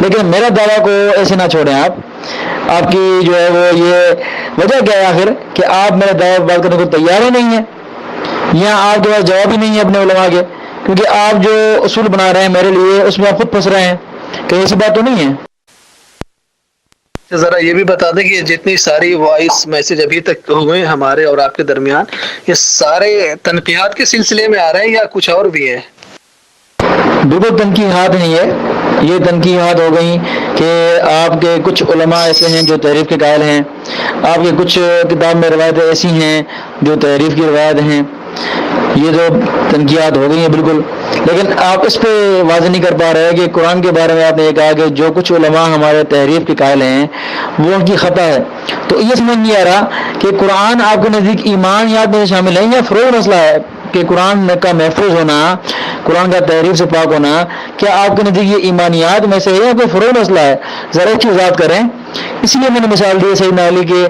لیکن میرا دعویٰ کو ایسے نہ چھوڑیں. آپ کی جو ہے وہ یہ وجہ کیا ہے آخر کہ آپ میرے دعویٰ بات کرنے کو تیار ہی نہیں ہیں، یا آپ کے پاس جواب ہی نہیں ہے اپنے علماء کے؟ کیونکہ آپ جو اصول بنا رہے ہیں میرے لیے اس میں آپ خود پھنس رہے ہیں. کہ ایسی بات تو نہیں ہے؟ ذرا یہ بھی بتا دیں کہ جتنی ساری وائس میسج ابھی تک ہوئے ہمارے اور آپ کے درمیان، یہ سارے تنقیحات کے سلسلے میں آ رہے ہیں یا کچھ اور بھی ہے؟ بالکل تنقیحات نہیں ہے، یہ تنقیحات ہو گئی کہ آپ کے کچھ علماء ایسے ہیں جو تحریف کے قائل ہیں، آپ کے کچھ کتاب میں روایتیں ایسی ہیں جو تحریف کی روایت ہیں. یہ جو تنقیحات ہو گئی ہیں بالکل. لیکن آپ اس پہ واضح نہیں کر پا رہے کہ قرآن کے بارے میں آپ نے یہ کہا کہ جو کچھ علماء ہمارے تحریف کے قائل ہیں وہ ان کی خطا ہے. تو یہ سمجھ نہیں آ رہا کہ قرآن آپ کے نزدیک ایمانیات میں شامل ہے یا فروغ مسئلہ ہے کہ قرآن کا محفوظ ہونا، قرآن کا تحریف سے پاک ہونا، کیا آپ کے نزدیک یہ ایمانیات میں سے ہے یا کوئی فروغ مسئلہ ہے؟ ذرا اس کی وضاحت کریں. اس لیے میں نے مثال دی سیدنا علی کے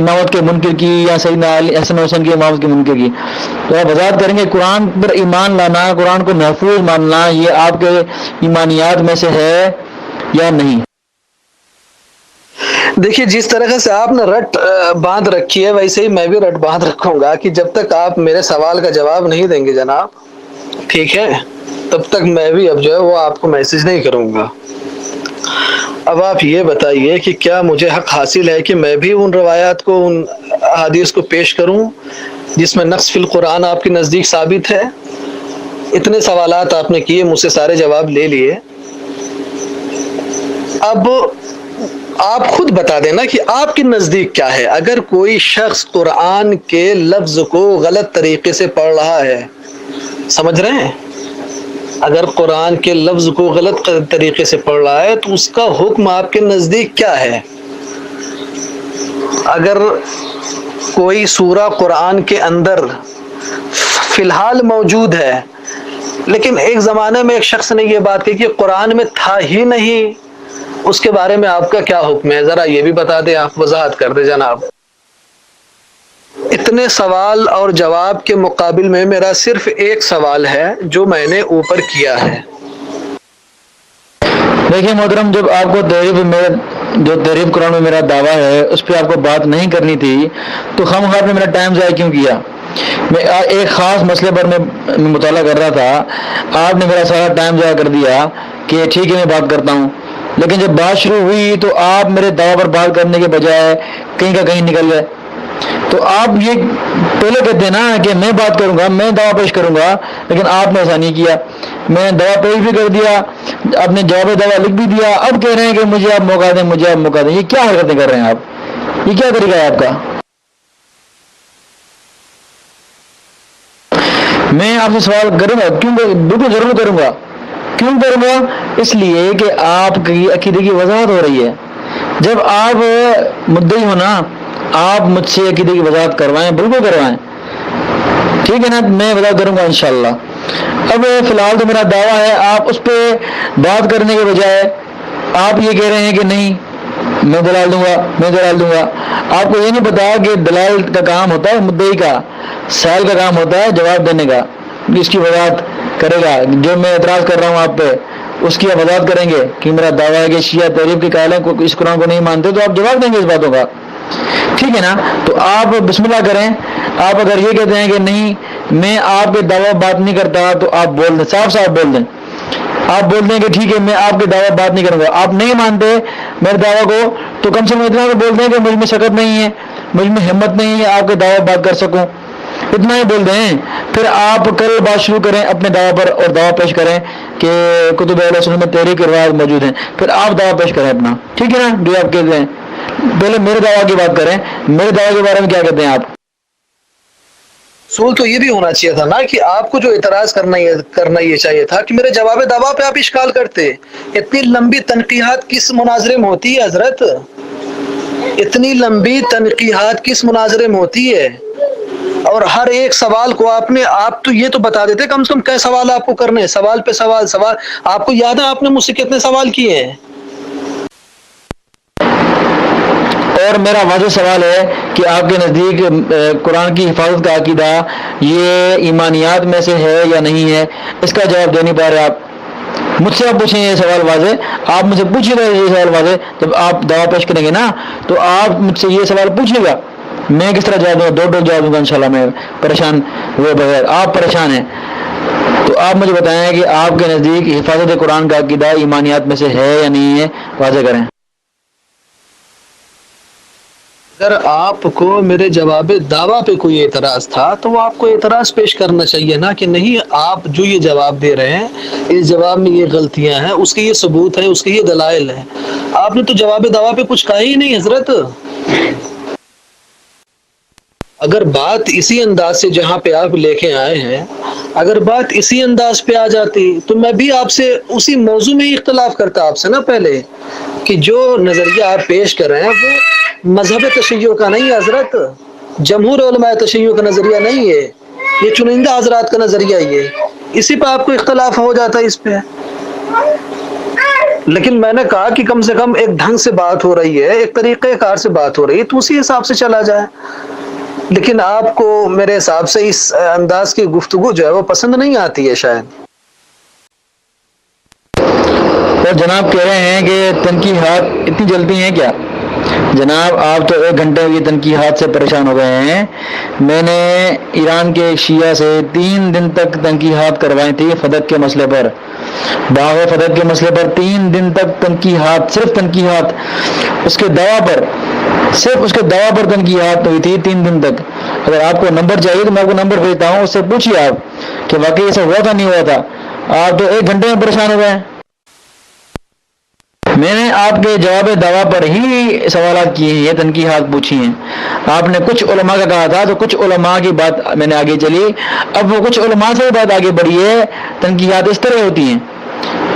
امامت کے منکر کی یا سیدنا حسن حسین کی امامت کے منکر کی. تو آپ وضاحت کریں گے قرآن پر ایمان لانا، قرآن کو محفوظ ماننا، یہ آپ کے ایمانیات میں سے ہے یا نہیں؟ دیکھیے جس طرح سے آپ نے رٹ باندھ رکھی ہے ویسے ہی میں بھی رٹ باندھ رکھوں گا کہ جب تک آپ میرے سوال کا جواب نہیں دیں گے جناب، ٹھیک ہے، تب تک میں بھی اب جو ہے وہ آپ کو میسج نہیں کروں گا. اب آپ یہ بتائیے کہ کیا مجھے حق حاصل ہے کہ میں بھی ان روایات کو، ان احادیث کو پیش کروں جس میں نقص فی القرآن آپ کے نزدیک ثابت ہے؟ اتنے سوالات آپ نے کیے، مجھ سے سارے جواب لے لیے. اب آپ خود بتا دینا کہ آپ کے نزدیک کیا ہے. اگر کوئی شخص قرآن کے لفظ کو غلط طریقے سے پڑھ رہا ہے، سمجھ رہے ہیں، اگر قرآن کے لفظ کو غلط طریقے سے پڑھ رہا ہے تو اس کا حکم آپ کے نزدیک کیا ہے؟ اگر کوئی سورہ قرآن کے اندر فی الحال موجود ہے لیکن ایک زمانے میں ایک شخص نے یہ بات کہی کہ قرآن میں تھا ہی نہیں، اس کے بارے میں آپ کا کیا حکم ہے؟ ذرا یہ بھی بتا دیں، آپ وضاحت کر دیں جناب. اتنے سوال اور جواب کے مقابل میں میرا صرف ایک سوال ہے جو میں نے اوپر کیا ہے. دیکھیں محترم، جب آپ کو تحریف قرآن میں میرا دعویٰ ہے اس پہ آپ کو بات نہیں کرنی تھی تو خواہ نے میرا ٹائم ضائع کیوں کیا؟ میں ایک خاص مسئلے پر میں مطالعہ کر رہا تھا، آپ نے میرا سارا ٹائم ضائع کر دیا کہ ٹھیک ہے میں بات کرتا ہوں. لیکن جب بات شروع ہوئی تو آپ میرے دعویٰ پر بات کرنے کے بجائے کہیں کا کہیں نکل گئے. تو آپ یہ پہلے کہتے ہیں نا کہ میں بات کروں گا، میں دعویٰ پیش کروں گا، لیکن آپ نے ایسا نہیں کیا. میں نے دعویٰ پیش بھی کر دیا، آپ نے جواب دعویٰ لکھ بھی دیا، اب کہہ رہے ہیں کہ مجھے آپ موقع دیں، مجھے آپ موقع دیں. یہ کیا حرکتیں کر رہے ہیں آپ؟ یہ کیا طریقہ ہے آپ کا؟ میں آپ سے سوال کروں گا، کیوں؟ بالکل ضرور کروں گا. کیوں کروں گا؟ اس لیے کہ آپ کی عقیدے کی وضاحت ہو رہی ہے. جب آپ مدعی ہو نا، آپ مجھ سے عقیدے کی وضاحت کروائیں، بالکل کروائیں، ٹھیک ہے نا؟ میں وضاحت کروں گا انشاءاللہ. اب فی الحال تو میرا دعویٰ ہے، آپ اس پہ بات کرنے کے بجائے آپ یہ کہہ رہے ہیں کہ نہیں میں دلال دوں گا. آپ کو یہ نہیں پتا کہ دلال کا کام ہوتا ہے مدعی کا، سائل کا کام ہوتا ہے جواب دینے کا. اس کی وضاحت کرے گا، جو میں اعتراض کر رہا ہوں آپ پہ اس کی آپ وضاحت کریں گے کہ میرا دعویٰ ہے کہ شیعہ تحریف کے قائل ہیں، اس قرآن کو نہیں مانتے، تو آپ جواب دیں گے اس باتوں کا. ٹھیک ہے نا؟ تو آپ بسم اللہ کریں. آپ اگر یہ کہتے ہیں کہ نہیں میں آپ کے دعویٰ بات نہیں کرتا تو آپ بول دیں، صاف بول دیں. آپ بول دیں کہ ٹھیک ہے میں آپ کے دعویٰ بات نہیں کروں گا. آپ نہیں مانتے میرے دعویٰ کو تو کم سے کم اتنا تو بول دیں کہ مجھ میں شکت نہیں ہے، مجھ میں ہمت نہیں ہے آپ کے دعویٰ بات کر سکوں. اتنا ہی بول دیں. پھر آپ کل بات شروع کریں اپنے دعویٰ پر اور دعویٰ پیش کریں کہ کتب اہل سنت میں تحریف کے روایات موجود ہیں. پھر آپ دعویٰ پیش کریں اپنا. ٹھیک ہے نا؟ جو آپ کہتے ہیں پہلے میرے دعویٰ کی بات کریں. میرے دعویٰ کے بارے میں کیا کہتے ہیں آپ؟ سوال تو یہ بھی ہونا چاہیے تھا نا کہ آپ کو جو اعتراض کرنا یہ چاہیے تھا کہ میرے جواب دعویٰ پہ آپ اشکال کرتے. اتنی لمبی تنقیحات کس مناظرے میں ہوتی ہے حضرت؟ اتنی لمبی تنقیحات کس مناظرے میں ہوتی ہے؟ اور ہر ایک سوال کو آپ تو یہ تو بتا دیتے کم سے کم کئی سوال آپ کو کرنے ہیں. سوال پہ سوال. آپ کو یاد ہے آپ نے مجھ سے کتنے سوال کیے ہیں؟ اور میرا واضح سوال ہے کہ آپ کے نزدیک قرآن کی حفاظت کا عقیدہ یہ ایمانیات میں سے ہے یا نہیں ہے؟ اس کا جواب دے نہیں پا رہے آپ. مجھ سے آپ پوچھیں یہ سوال واضح. آپ مجھ سے پوچھیے گا یہ سوال واضح. جب آپ دعویٰ پیش کریں گے نا تو آپ مجھ سے یہ سوال پوچھیے گا. میں کس طرح جواب دوں گا؟ دو جواب دوں گا انشاءاللہ. میں پریشان ہوئے بغیر. آپ پریشان ہیں تو آپ مجھے بتائیں کہ آپ کے نزدیک حفاظت قرآن کا عقیدہ ایمانیات میں سے ہے یا نہیں ہے؟ واضح کریں. اگر آپ کو میرے جواب دعویٰ پہ کوئی اعتراض تھا تو وہ آپ کو اعتراض پیش کرنا چاہیے نا کہ نہیں آپ جو یہ جواب دے رہے ہیں اس جواب میں یہ غلطیاں ہیں، اس کے یہ ثبوت ہے، اس کے یہ دلائل ہیں. آپ نے تو جواب دعویٰ پہ کچھ کہا ہی نہیں حضرت. اگر بات اسی انداز سے جہاں پہ آپ لے کے آئے ہیں، اگر بات اسی انداز پہ آ جاتی تو میں بھی آپ سے اسی موضوع میں ہی اختلاف کرتا آپ سے نا پہلے کہ جو نظریہ آپ پیش کر رہے ہیں وہ مذہب تشیع کا نہیں ہے حضرت. جمہور علماء تشیع کا نظریہ نہیں ہے، یہ چنندہ حضرات کا نظریہ یہ. اسی پہ آپ کو اختلاف ہو جاتا ہے اس پہ. لیکن میں نے کہا کہ کم سے کم ایک ڈھنگ سے بات ہو رہی ہے، ایک طریقہ کار سے بات ہو رہی ہے، تو اسی حساب سے چلا جائے. لیکن آپ کو میرے حساب سے اس انداز کی گفتگو جو ہے وہ پسند نہیں آتی ہے شاید. اور جناب کہہ رہے ہیں کہ تنقیحات اتنی جلتی ہیں کیا؟ جناب آپ تو 1 گھنٹے کی تنقیحات سے پریشان ہو گئے ہیں. میں نے ایران کے شیعہ سے 3 دن تک تنقیحات کروائی تھی فتح کے مسئلے پر. باغ فتح کے مسئلے پر 3 دن تک تنقیحات، صرف تنقیحات، اس کے دعویٰ پر، صرف اس کے دعویٰ پر تنقیحات ہوئی تھی 3 دن تک. اگر آپ کو نمبر چاہیے تو میں آپ کو نمبر بھیجتا ہوں، اس سے پوچھیے آپ کہ واقعی ایسا ہوا تھا نہیں ہوا تھا. آپ تو 1 گھنٹے میں پریشان ہو گئے. میں نے آپ کے جواب دعویٰ پر ہی سوالات کیے ہیں، یہ تنقیحات پوچھی ہیں. آپ نے کچھ علماء کا کہا تھا تو کچھ علماء کی بات میں نے آگے چلی. اب وہ کچھ علماء سے بات آگے بڑھی ہے. تنقیحات اس طرح ہوتی ہیں.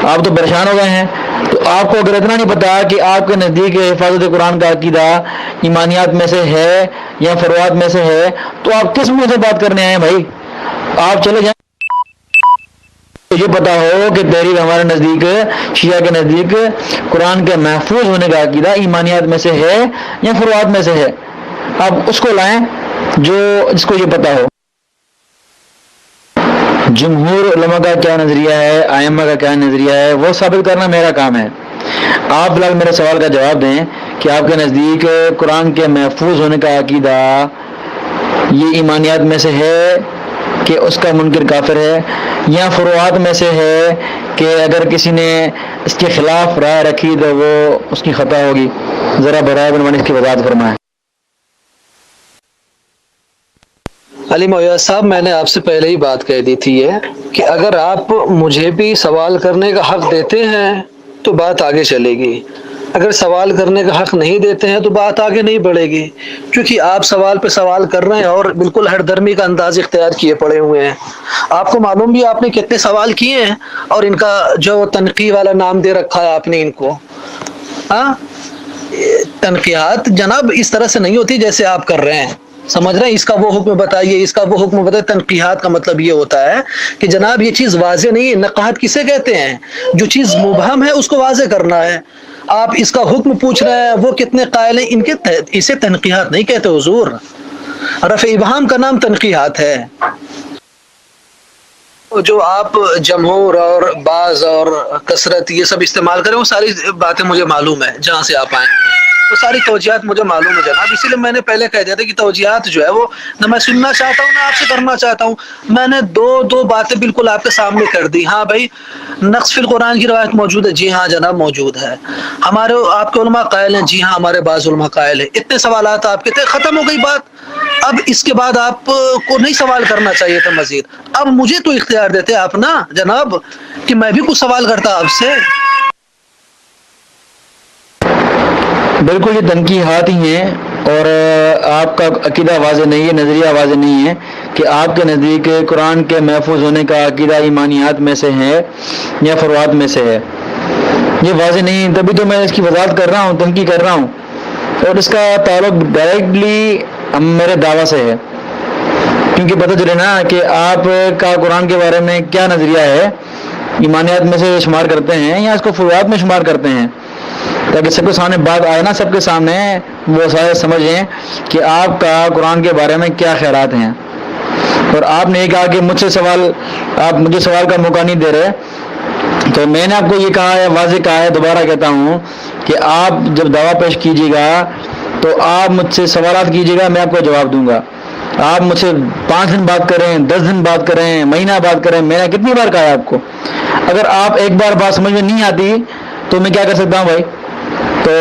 آپ تو پریشان ہو گئے ہیں. تو آپ کو اگر اتنا نہیں پتا کہ آپ کے نزدیک حفاظت قرآن کا عقیدہ ایمانیات میں سے ہے یا فروعات میں سے ہے تو آپ کس منہ سے بات کرنے آئے بھائی؟ آپ چلے جائیں. یہ پتا ہو کہ تحریک ہمارے نزدیک، شیعہ کے نزدیک قرآن کے محفوظ ہونے کا عقیدہ ایمانیات میں سے ہے یا فروعات میں سے ہے. آپ اس کو لائیں جس کو یہ پتا ہو. جمہور علماء کا کیا نظریہ ہے، ائمہ کا کیا نظریہ ہے، وہ ثابت کرنا میرا کام ہے. آپ فی الحال میرے سوال کا جواب دیں کہ آپ کے نزدیک قرآن کے محفوظ ہونے کا عقیدہ یہ ایمانیات میں سے ہے کہ اس کا منکر کافر ہے، یا فروعات میں سے ہے کہ اگر کسی نے اس کے خلاف رائے رکھی تو وہ اس کی خطا ہوگی. ذرا برائے مہربانی اس کی وضاحت فرمائیں. علی مویز صاحب، میں نے آپ سے پہلے ہی بات کہہ دی تھی یہ کہ اگر آپ مجھے بھی سوال کرنے کا حق دیتے ہیں تو بات آگے چلے گی، اگر سوال کرنے کا حق نہیں دیتے ہیں تو بات آگے نہیں بڑھے گی، کیونکہ آپ سوال پہ سوال کر رہے ہیں اور بالکل ہر درمی کا انداز اختیار کیے پڑے ہوئے ہیں. آپ کو معلوم بھی آپ نے کتنے سوال کیے ہیں اور ان کا جو تنقیح والا نام دے رکھا ہے آپ نے ان کو. تنقیحات جناب اس طرح سے نہیں ہوتی جیسے آپ کر رہے ہیں. سمجھ رہے ہیں؟ اس کا وہ حکم بتائیے، اس کا وہ حکم بتائیے. تنقیحات کا مطلب یہ ہوتا ہے کہ جناب یہ چیز واضح نہیں ہے. نقاہت کسے کہتے ہیں؟ جو چیز مبہم ہے اس کو واضح کرنا ہے. آپ اس کا حکم پوچھ رہے ہیں وہ کتنے قائل ہیں، اسے تنقیحات نہیں کہتے حضور، رفع ابہام کا نام تنقیحات ہے۔ جو آپ جمہور اور بعض اور کثرت یہ سب استعمال کریں، وہ ساری باتیں مجھے معلوم ہے، جہاں سے آپ آئیں گے وہ ساری توجیہات مجھے معلوم ہے جناب، اسی لیے میں نے پہلے کہہ دیا تھا کہ توجیہات جو ہے وہ نہ میں سننا چاہتا ہوں نہ آپ سے کرنا چاہتا ہوں۔ میں نے دو باتیں بالکل آپ کے سامنے کر دی۔ ہاں بھائی، نقص فی القرآن کی روایت موجود ہے، جی ہاں جناب موجود ہے۔ ہمارے آپ کے علماء قائل ہیں، جی ہاں ہمارے بعض علماء قائل ہیں۔ اتنے سوالات آپ کے تھے، ختم ہو گئی بات۔ اب اس کے بعد آپ کو نہیں سوال کرنا چاہیے تھا مزید، اب مجھے تو اختیار دیتے آپ نا جناب کہ میں بھی کچھ سوال کرتا آپ سے۔ بالکل یہ تنقیحات ہی ہیں، اور آپ کا عقیدہ واضح نہیں ہے، نظریہ واضح نہیں ہے کہ آپ کے نزدیک قرآن کے محفوظ ہونے کا عقیدہ ایمانیات میں سے ہے یا فروعات میں سے ہے، یہ واضح نہیں، تبھی تو میں اس کی وضاحت کر رہا ہوں، تنقید کر رہا ہوں، اور اس کا تعلق ڈائریکٹلی میرے دعویٰ سے ہے، کیونکہ پتہ چلے نا کہ آپ کا قرآن کے بارے میں کیا نظریہ ہے، ایمانیات میں سے شمار کرتے ہیں یا اس کو فروعات میں شمار کرتے ہیں، تاکہ سب کے سامنے بات آئے نا، سب کے سامنے وہ سارے سمجھیں کہ آپ کا قرآن کے بارے میں کیا خیالات ہیں۔ اور آپ نے یہ کہا کہ مجھ سے سوال، آپ مجھے سوال کا موقع نہیں دے رہے، تو میں نے آپ کو یہ کہا ہے، واضح کہا ہے، دوبارہ کہتا ہوں کہ آپ جب دعویٰ پیش کیجیے گا تو آپ مجھ سے سوالات کیجیے گا، میں آپ کو جواب دوں گا۔ آپ مجھ سے 5 دن بات کریں، 10 دن بات کریں، مہینہ بات کریں، میں نے کتنی بار کہا ہے آپ کو، اگر آپ ایک بار بات سمجھ میں نہیں آتی تو میں کیا کر سکتا ہوں بھائی؟ تو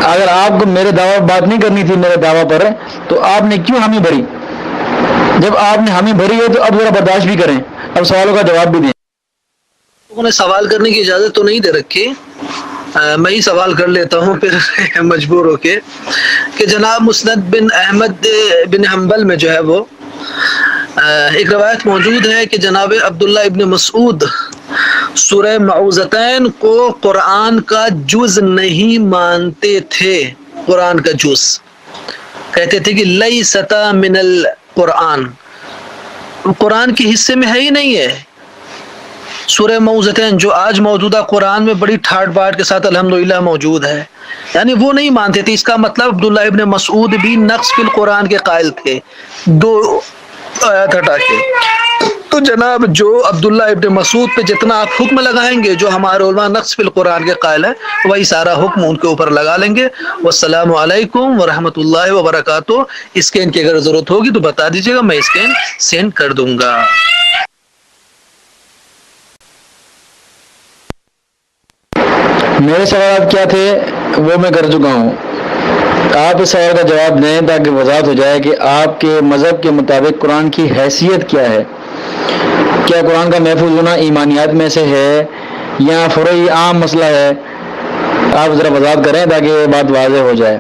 اگر آپ کو میرے دعویٰ پر بات نہیں کرنی تھی، میرے دعویٰ پر، تو آپ نے کیوں حامی بھری؟ جب آپ نے حامی بھری ہے تو اب ذرا برداشت بھی کریں، اب سوالوں کا جواب بھی دیں۔ لوگوں نے سوال کرنے کی اجازت تو نہیں دے رکھی، میں ہی سوال کر لیتا ہوں پھر مجبور ہو کے، کہ جناب مسند بن احمد بن حنبل میں جو ہے وہ ایک روایت موجود ہے کہ جناب عبداللہ ابن مسعود سورہ معوذتین کو قرآن کا جز نہیں مانتے تھے، قرآن کا جز کہتے تھے کہ لیست من القرآن، قرآن کے حصے میں ہے ہی نہیں ہے۔ سورہ معوذتین جو آج موجودہ قرآن میں بڑی ٹھاٹ باٹ کے ساتھ الحمدللہ موجود ہے، یعنی وہ نہیں مانتے تھے۔ اس کا مطلب عبداللہ ابن مسعود بھی نقص فی القرآن کے قائل تھے، 2 آیات ہٹا کے۔ تو جناب جو عبداللہ ابن مسعود پہ جتنا آپ حکم لگائیں گے، جو ہمارے علماء نقص فی القرآن کے قائل ہیں، وہی سارا حکم ان کے اوپر لگا لیں گے۔ والسلام علیکم ورحمۃ اللہ وبرکاتہ۔ اسکین کی اگر ضرورت ہوگی تو بتا دیجیے گا، میں اسکین سینڈ کر دوں گا۔ میرے سوالات کیا تھے وہ میں کر چکا ہوں، آپ اس سوال کا جواب دیں تاکہ وضاحت ہو جائے کہ آپ کے مذہب کے مطابق قرآن کی حیثیت کیا ہے، کیا قرآن کا محفوظ ہونا ایمانیات میں سے ہے یا فروعی عام مسئلہ ہے؟ آپ ذرا وضاحت کریں تاکہ بات واضح ہو جائے۔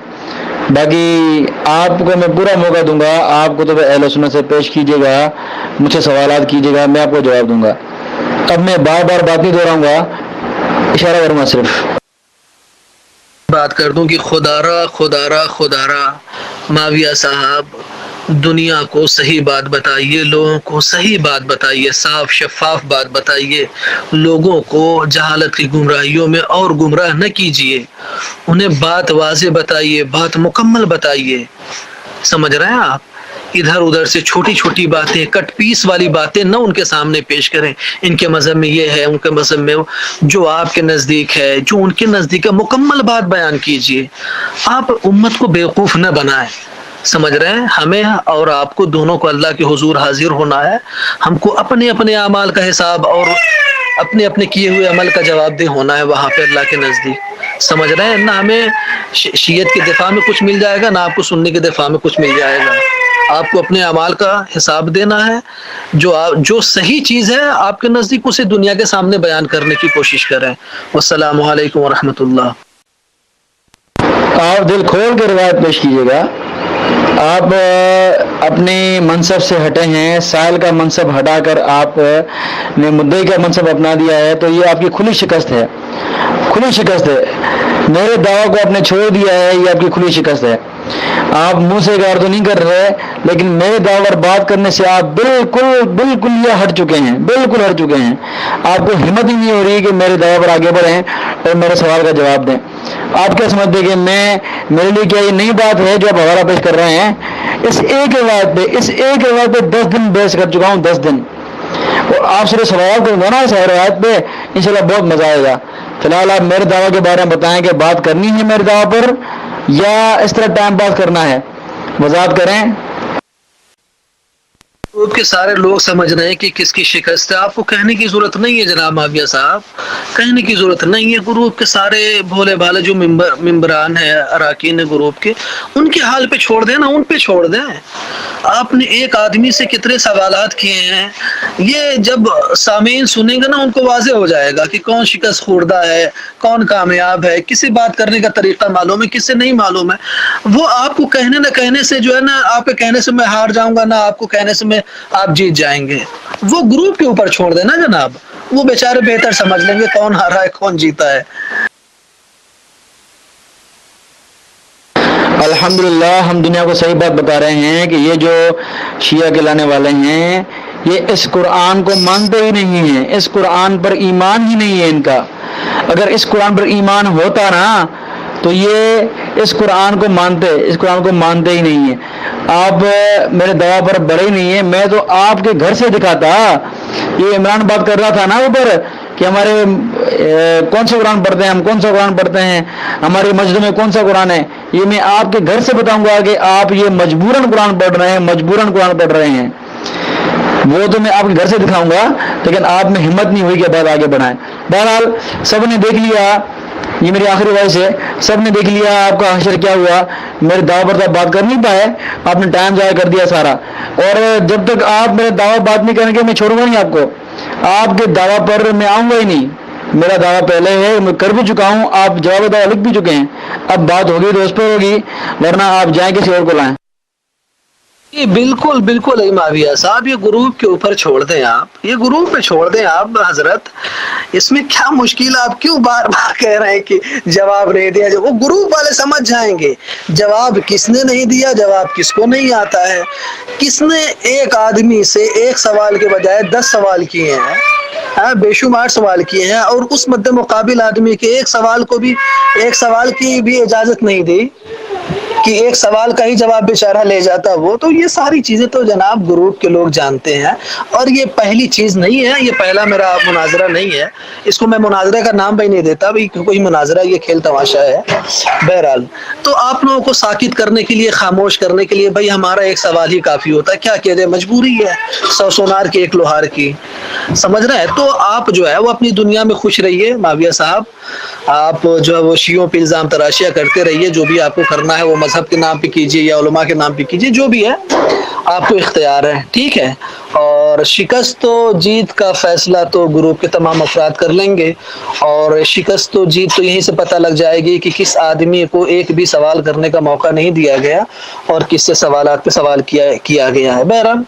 باقی آپ کو میں پورا موقع دوں گا، آپ کتب اہل سنت سے پیش کیجیے گا، مجھ سے سوالات کیجیے گا، میں آپ کو جواب دوں گا۔ اب میں بار بار بات نہیں دہراؤں گا، اشارہ کروں گا، صرف بات کر دوں کہ خدارا معاویہ صاحب دنیا کو صحیح بات بتائیے، لوگوں کو صحیح بات بتائیے، صاف شفاف بات بتائیے، لوگوں کو جہالت کی گمراہیوں میں اور گمراہ نہ کیجیے، انہیں بات واضح بتائیے، بات مکمل بتائیے۔ سمجھ رہے ہیں آپ؟ ادھر ادھر سے چھوٹی چھوٹی باتیں، کٹ پیس والی باتیں نہ ان کے سامنے پیش کریں، ان کے مذہب میں یہ ہے، ان کے مذہب میں جو آپ کے نزدیک ہے، جو ان کے نزدیک ہے، مکمل بات بیان کیجیے۔ آپ امت کو بیوقوف نہ بنائیں، سمجھ رہے ہیں؟ ہمیں اور آپ کو دونوں کو اللہ کے حضور حاضر ہونا ہے، ہم کو اپنے اپنے اعمال کا حساب اور اپنے اپنے کیے ہوئے عمل کا جواب دہ ہونا ہے وہاں پہ اللہ کے نزدیک، سمجھ رہے ہیں؟ نہ ہمیں شیعت کے دفاع میں کچھ مل جائے گا، نہ آپ کو سنی کے دفاع میں کچھ مل جائے گا۔ آپ کو اپنے اعمال کا حساب دینا ہے، جو صحیح چیز ہے آپ کے نزدیک اسے دنیا کے سامنے بیان کرنے کی کوشش کریں۔ والسلام علیکم ورحمۃ اللہ۔ آپ دل کھول کے روایت پیش کیجیے گا۔ آپ اپنے منصب سے ہٹے ہیں، سائل کا منصب ہٹا کر آپ نے مدعی کا منصب اپنا دیا ہے، تو یہ آپ کی کھلی شکست ہے، کھلی شکست ہے۔ میرے دعویٰ کو آپ نے چھوڑ دیا ہے، یہ آپ کی کھلی شکست ہے۔ آپ منہ سے اقرار تو نہیں کر رہے لیکن میرے دعوی پر بات کرنے سے آپ بالکل یہ ہٹ چکے ہیں، بالکل ہٹ چکے ہیں. آپ کو ہمت ہی نہیں ہو رہی کہ میرے دعوی پر آگے بڑھیں اور میرے سوال کا جواب دیں. آپ کیا سمجھتے کہ میرے لیے کیا یہ نئی بات ہے جو آپ حوالہ پیش کر رہے ہیں؟ اس ایک روایت پہ 10 دن بحث کر چکا ہوں، 10 دن. اور آپ سے سوال کروں گا نا اس روایت پہ، انشاءاللہ بہت مزہ آئے گا. فی الحال آپ میرے دعویٰ کے بارے میں بتائیں کہ بات کرنی ہے میرے دعویٰ پر یا اس طرح ٹائم پاس کرنا ہے، وضاحت کریں. گروپ کے سارے لوگ سمجھ رہے ہیں کہ کس کی شکست ہے. آپ کو کہنے کی ضرورت نہیں ہے جناب معاویہ صاحب، کہنے کی ضرورت نہیں ہے. گروپ کے سارے بھولے بھالے جو ممبران ہیں، اراکین گروپ کے، ان کے حال پہ چھوڑ دیں نا، ان پہ چھوڑ دیں. آپ نے ایک آدمی سے کتنے سوالات کیے ہیں، یہ جب سامعین سنیں گے نا ان کو واضح ہو جائے گا کہ کون شکست خوردہ ہے، کون کامیاب ہے، کسی بات کرنے کا طریقہ معلوم ہے، کس سے نہیں معلوم ہے. وہ آپ کو کہنے نہ کہنے سے جو ہے نا، آپ کے کہنے سے میں ہار جاؤں گا، نہ آپ کو کہنے سے میں آپ جیت جائیں گے. وہ گروپ کے اوپر چھوڑ دینا جناب، وہ بیچارے بہتر سمجھ لیں گے کون ہارا ہے کون جیتا ہے. الحمدللہ ہم دنیا کو صحیح بات بتا رہے ہیں کہ یہ جو شیعہ کہلانے والے ہیں یہ اس قرآن کو مانتے ہی نہیں ہیں، اس قرآن پر ایمان ہی نہیں ہے ان کا. اگر اس قرآن پر ایمان ہوتا نا تو یہ اس قرآن کو مانتے ہی نہیں ہیں. آپ میرے دعویٰ پر بڑے ہی نہیں ہیں. میں تو آپ کے گھر سے دکھاتا. یہ عمران بات کر رہا تھا نا اوپر کہ ہمارے کون سا قرآن پڑھتے ہیں، ہم کون سا قرآن پڑھتے ہیں، ہماری مسجد میں کون سا قرآن ہے. یہ میں آپ کے گھر سے بتاؤں گا کہ آپ یہ مجبوراً قرآن پڑھ رہے ہیں. وہ تو میں آپ کے گھر سے دکھاؤں گا، لیکن آپ میں ہمت نہیں ہوئی کہ بات آگے بڑھائیں. بہرحال سب نے دیکھ لیا، یہ میری آخری وائس ہے، سب نے دیکھ لیا آپ کا حشر کیا ہوا. میرے دعویٰ پر تو آپ بات کر نہیں پائے، آپ نے ٹائم ضائع کر دیا سارا. اور جب تک آپ میرے دعویٰ بات نہیں کریں گے میں چھوڑوں گا نہیں آپ کو. آپ کے دعویٰ پر میں آؤں گا ہی نہیں. میرا دعویٰ پہلے ہے، میں کر بھی چکا ہوں، آپ جواب دعویٰ لکھ بھی چکے ہیں. اب بات ہوگی تو اس پر ہوگی، ورنہ آپ جائیں کسی اور کو لائیں. یہ بالکل ہے معاویہ صاحب، یہ گروپ کے اوپر چھوڑ دیں آپ، یہ گروپ پہ چھوڑ دیں آپ حضرت. اس میں کیا مشکل، آپ کیوں بار بار کہہ رہے ہیں کہ جواب نہیں دیا. وہ گروپ والے سمجھ جائیں گے جواب کس نے نہیں دیا، جواب کس کو نہیں آتا ہے. کس نے ایک آدمی سے ایک سوال کے بجائے 10 سوال کیے ہیں، بے شمار سوال کیے ہیں، اور اس مد مقابل آدمی کے ایک سوال کی بھی اجازت نہیں دی کہ ایک سوال کا ہی جواب بیچارہ لے جاتا وہ. تو یہ ساری چیزیں تو جناب گروپ کے لوگ جانتے ہیں، اور یہ پہلی چیز نہیں ہے، یہ پہلا میرا مناظرہ نہیں ہے. اس کو میں مناظرہ کا نام بھی نہیں دیتا بھائی، کوئی مناظرہ یہ کھیل تماشا ہے. بہرحال تو آپ لوگوں کو ساکت کرنے کے لیے، خاموش کرنے کے لیے بھائی ہمارا ایک سوال ہی کافی ہوتا ہے. کیا کیا جائے، مجبوری ہے، 100 سونار کی 1 لوہار کی، سمجھ رہے ہیں. تو آپ جو ہے وہ اپنی دنیا میں خوش رہیے معاویہ صاحب. آپ جو ہے وہ شیعوں پہ الزام تراشیاں کرتے رہیے، جو بھی آپ کو کرنا ہے وہ مذہب کے نام پہ کیجیے یا علماء کے نام پہ کیجیے، جو بھی ہے آپ کو اختیار ہے، ٹھیک ہے. اور شکست و جیت کا فیصلہ تو گروپ کے تمام افراد کر لیں گے، اور شکست و جیت تو یہیں سے پتہ لگ جائے گی کہ کس آدمی کو ایک بھی سوال کرنے کا موقع نہیں دیا گیا اور کس سے سوالات پہ سوال کیا گیا ہے. بہرحال